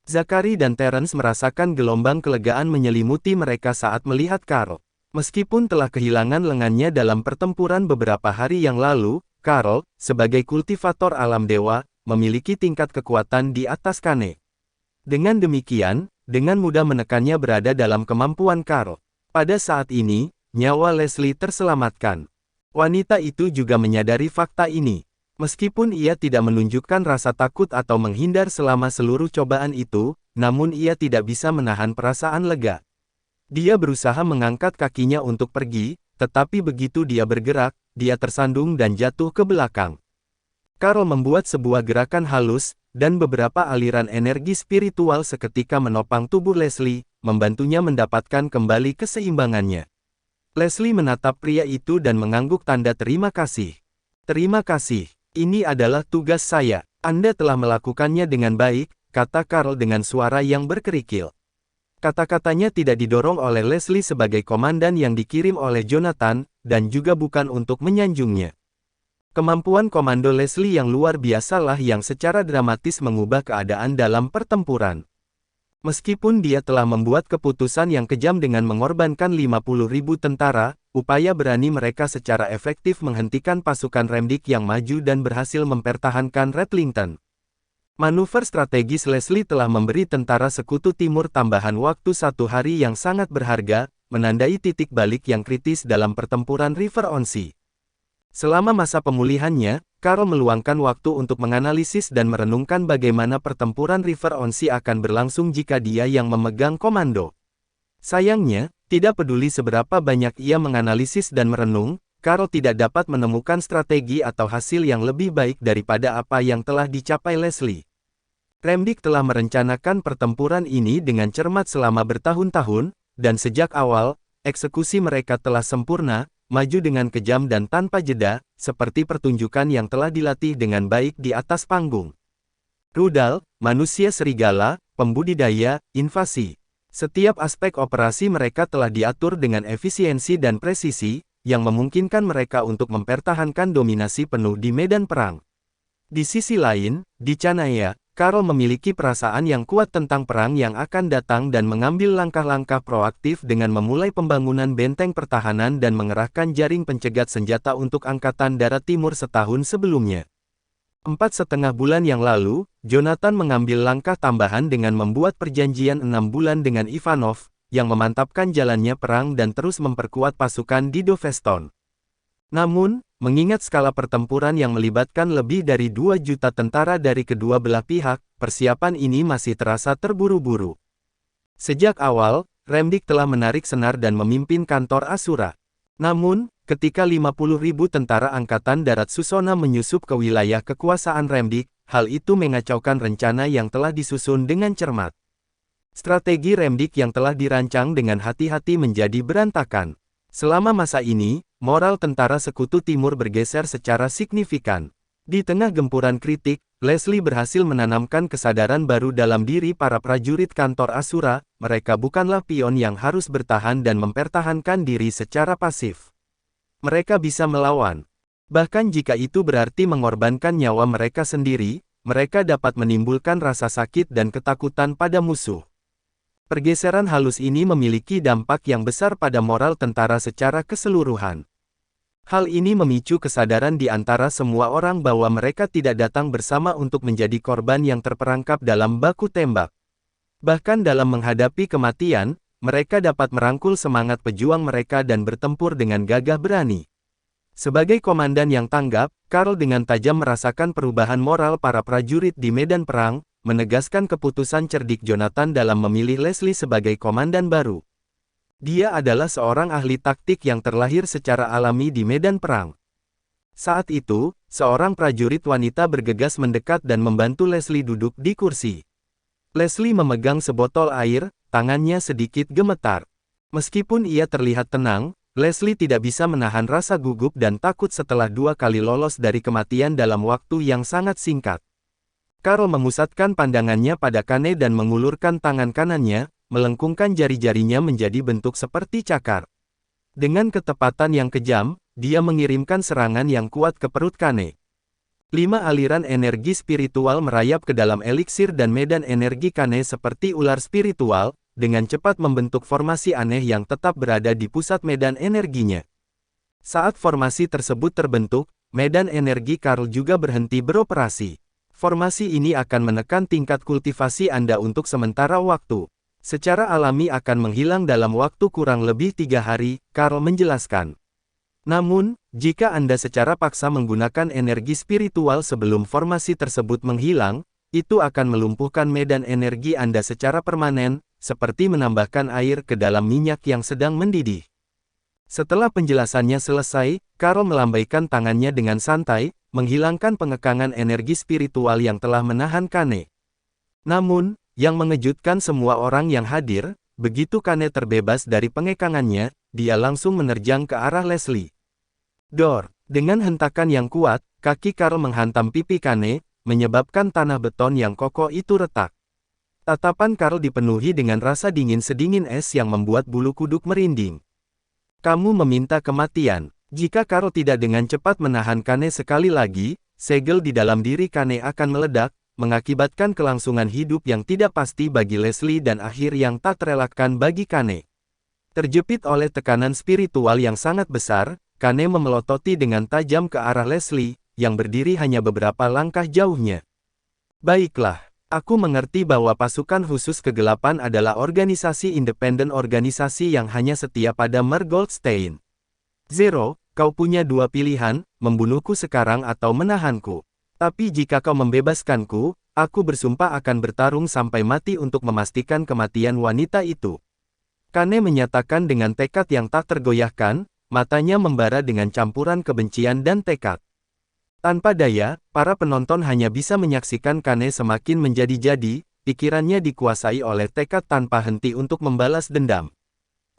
Zachary dan Terence merasakan gelombang kelegaan menyelimuti mereka saat melihat Carl. Meskipun telah kehilangan lengannya dalam pertempuran beberapa hari yang lalu, Carl, sebagai kultivator alam dewa, memiliki tingkat kekuatan di atas Kane. Dengan demikian, dengan mudah menekannya berada dalam kemampuan Carl. Pada saat ini, nyawa Leslie terselamatkan. Wanita itu juga menyadari fakta ini. Meskipun ia tidak menunjukkan rasa takut atau menghindar selama seluruh cobaan itu, namun ia tidak bisa menahan perasaan lega. Dia berusaha mengangkat kakinya untuk pergi, tetapi begitu dia bergerak, dia tersandung dan jatuh ke belakang. Carl membuat sebuah gerakan halus, dan beberapa aliran energi spiritual seketika menopang tubuh Leslie, membantunya mendapatkan kembali keseimbangannya. Leslie menatap pria itu dan mengangguk tanda terima kasih. Terima kasih, ini adalah tugas saya. Anda telah melakukannya dengan baik, kata Carl dengan suara yang berkerikil. Kata-katanya tidak didorong oleh Leslie sebagai komandan yang dikirim oleh Jonathan, dan juga bukan untuk menyanjungnya. Kemampuan komando Leslie yang luar biasalah yang secara dramatis mengubah keadaan dalam pertempuran. Meskipun dia telah membuat keputusan yang kejam dengan mengorbankan 50.000 tentara, upaya berani mereka secara efektif menghentikan pasukan Remdik yang maju dan berhasil mempertahankan Redlington. Manuver strategis Leslie telah memberi tentara Sekutu Timur tambahan waktu 1 hari yang sangat berharga, menandai titik balik yang kritis dalam pertempuran River On-Sea. Selama masa pemulihannya, Carl meluangkan waktu untuk menganalisis dan merenungkan bagaimana pertempuran River On-Sea akan berlangsung jika dia yang memegang komando. Sayangnya, tidak peduli seberapa banyak ia menganalisis dan merenung, Carl tidak dapat menemukan strategi atau hasil yang lebih baik daripada apa yang telah dicapai Leslie. Remdik telah merencanakan pertempuran ini dengan cermat selama bertahun-tahun, dan sejak awal, eksekusi mereka telah sempurna, maju dengan kejam dan tanpa jeda, seperti pertunjukan yang telah dilatih dengan baik di atas panggung. Rudal, manusia serigala, pembudidaya, invasi. Setiap aspek operasi mereka telah diatur dengan efisiensi dan presisi, yang memungkinkan mereka untuk mempertahankan dominasi penuh di medan perang. Di sisi lain, di Canaya, Carl memiliki perasaan yang kuat tentang perang yang akan datang dan mengambil langkah-langkah proaktif dengan memulai pembangunan benteng pertahanan dan mengerahkan jaring pencegat senjata untuk Angkatan Darat Timur setahun sebelumnya. 4,5 bulan yang lalu, Jonathan mengambil langkah tambahan dengan membuat perjanjian 6 bulan dengan Ivanov, yang memantapkan jalannya perang dan terus memperkuat pasukan di Doveston. Namun, mengingat skala pertempuran yang melibatkan lebih dari 2 juta tentara dari kedua belah pihak, persiapan ini masih terasa terburu-buru. Sejak awal, Remdik telah menarik senar dan memimpin kantor Asura. Namun, ketika 50.000 tentara Angkatan Darat Susona menyusup ke wilayah kekuasaan Remdik, hal itu mengacaukan rencana yang telah disusun dengan cermat. Strategi Remdik yang telah dirancang dengan hati-hati menjadi berantakan. Selama masa ini, moral tentara Sekutu Timur bergeser secara signifikan. Di tengah gempuran kritik, Leslie berhasil menanamkan kesadaran baru dalam diri para prajurit kantor Asura, mereka bukanlah pion yang harus bertahan dan mempertahankan diri secara pasif. Mereka bisa melawan. Bahkan jika itu berarti mengorbankan nyawa mereka sendiri, mereka dapat menimbulkan rasa sakit dan ketakutan pada musuh. Pergeseran halus ini memiliki dampak yang besar pada moral tentara secara keseluruhan. Hal ini memicu kesadaran di antara semua orang bahwa mereka tidak datang bersama untuk menjadi korban yang terperangkap dalam baku tembak. Bahkan dalam menghadapi kematian, mereka dapat merangkul semangat pejuang mereka dan bertempur dengan gagah berani. Sebagai komandan yang tanggap, Karl dengan tajam merasakan perubahan moral para prajurit di medan perang, menegaskan keputusan cerdik Jonathan dalam memilih Leslie sebagai komandan baru. Dia adalah seorang ahli taktik yang terlahir secara alami di medan perang. Saat itu, seorang prajurit wanita bergegas mendekat dan membantu Leslie duduk di kursi. Leslie memegang sebotol air, tangannya sedikit gemetar. Meskipun ia terlihat tenang, Leslie tidak bisa menahan rasa gugup dan takut setelah 2 kali lolos dari kematian dalam waktu yang sangat singkat. Karl memusatkan pandangannya pada Kane dan mengulurkan tangan kanannya, melengkungkan jari-jarinya menjadi bentuk seperti cakar. Dengan ketepatan yang kejam, dia mengirimkan serangan yang kuat ke perut Kane. 5 aliran energi spiritual merayap ke dalam eliksir dan medan energi Kane seperti ular spiritual, dengan cepat membentuk formasi aneh yang tetap berada di pusat medan energinya. Saat formasi tersebut terbentuk, medan energi Karl juga berhenti beroperasi. Formasi ini akan menekan tingkat kultivasi Anda untuk sementara waktu. Secara alami akan menghilang dalam waktu kurang lebih 3 hari, Karl menjelaskan. Namun, jika Anda secara paksa menggunakan energi spiritual sebelum formasi tersebut menghilang, itu akan melumpuhkan medan energi Anda secara permanen, seperti menambahkan air ke dalam minyak yang sedang mendidih. Setelah penjelasannya selesai, Karl melambaikan tangannya dengan santai, menghilangkan pengekangan energi spiritual yang telah menahan Kane. Namun, yang mengejutkan semua orang yang hadir, begitu Kane terbebas dari pengekangannya, dia langsung menerjang ke arah Leslie. Dor! Dengan hentakan yang kuat, kaki Karl menghantam pipi Kane, menyebabkan tanah beton yang kokoh itu retak. Tatapan Karl dipenuhi dengan rasa dingin sedingin es yang membuat bulu kuduk merinding. Kamu meminta kematian. Jika Karl tidak dengan cepat menahan Kane sekali lagi, segel di dalam diri Kane akan meledak, mengakibatkan kelangsungan hidup yang tidak pasti bagi Leslie dan akhir yang tak terelakkan bagi Kane. Terjepit oleh tekanan spiritual yang sangat besar, Kane memelototi dengan tajam ke arah Leslie, yang berdiri hanya beberapa langkah jauhnya. Baiklah, aku mengerti bahwa pasukan khusus kegelapan adalah organisasi independen, organisasi yang hanya setia pada Mer Goldstein. Zero, kau punya 2 pilihan, membunuhku sekarang atau menahanku. Tapi jika kau membebaskanku, aku bersumpah akan bertarung sampai mati untuk memastikan kematian wanita itu. Kane menyatakan dengan tekad yang tak tergoyahkan, matanya membara dengan campuran kebencian dan tekad. Tanpa daya, para penonton hanya bisa menyaksikan Kane semakin menjadi-jadi, pikirannya dikuasai oleh tekad tanpa henti untuk membalas dendam.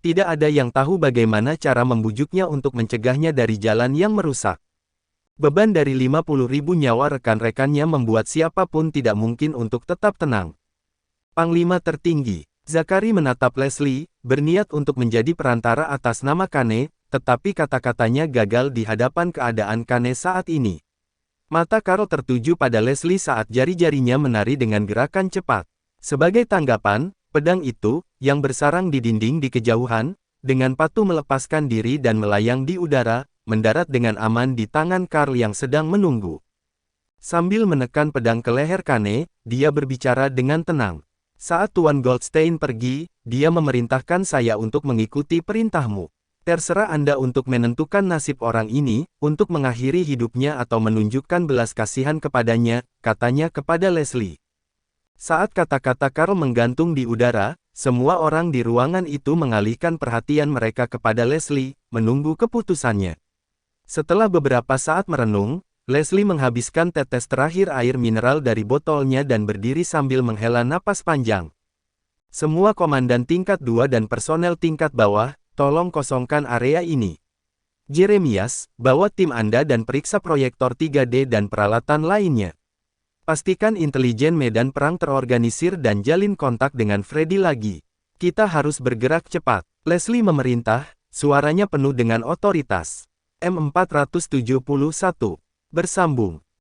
Tidak ada yang tahu bagaimana cara membujuknya untuk mencegahnya dari jalan yang merusak. Beban dari 50.000 nyawa rekan-rekannya membuat siapapun tidak mungkin untuk tetap tenang. Panglima tertinggi, Zakari menatap Leslie, berniat untuk menjadi perantara atas nama Kane, tetapi kata-katanya gagal di hadapan keadaan Kane saat ini. Mata Karl tertuju pada Leslie saat jari-jarinya menari dengan gerakan cepat. Sebagai tanggapan, pedang itu, yang bersarang di dinding di kejauhan, dengan patuh melepaskan diri dan melayang di udara, mendarat dengan aman di tangan Karl yang sedang menunggu. Sambil menekan pedang ke leher Kane, dia berbicara dengan tenang. Saat Tuan Goldstein pergi, dia memerintahkan saya untuk mengikuti perintahmu. Terserah Anda untuk menentukan nasib orang ini, untuk mengakhiri hidupnya atau menunjukkan belas kasihan kepadanya, katanya kepada Leslie. Saat kata-kata Carl menggantung di udara, semua orang di ruangan itu mengalihkan perhatian mereka kepada Leslie, menunggu keputusannya. Setelah beberapa saat merenung, Leslie menghabiskan tetes terakhir air mineral dari botolnya dan berdiri sambil menghela napas panjang. Semua komandan tingkat 2 dan personel tingkat bawah, tolong kosongkan area ini. Jeremias, bawa tim Anda dan periksa proyektor 3D dan peralatan lainnya. Pastikan intelijen medan perang terorganisir dan jalin kontak dengan Freddy lagi. Kita harus bergerak cepat. Leslie memerintah, suaranya penuh dengan otoritas. M471. Bersambung.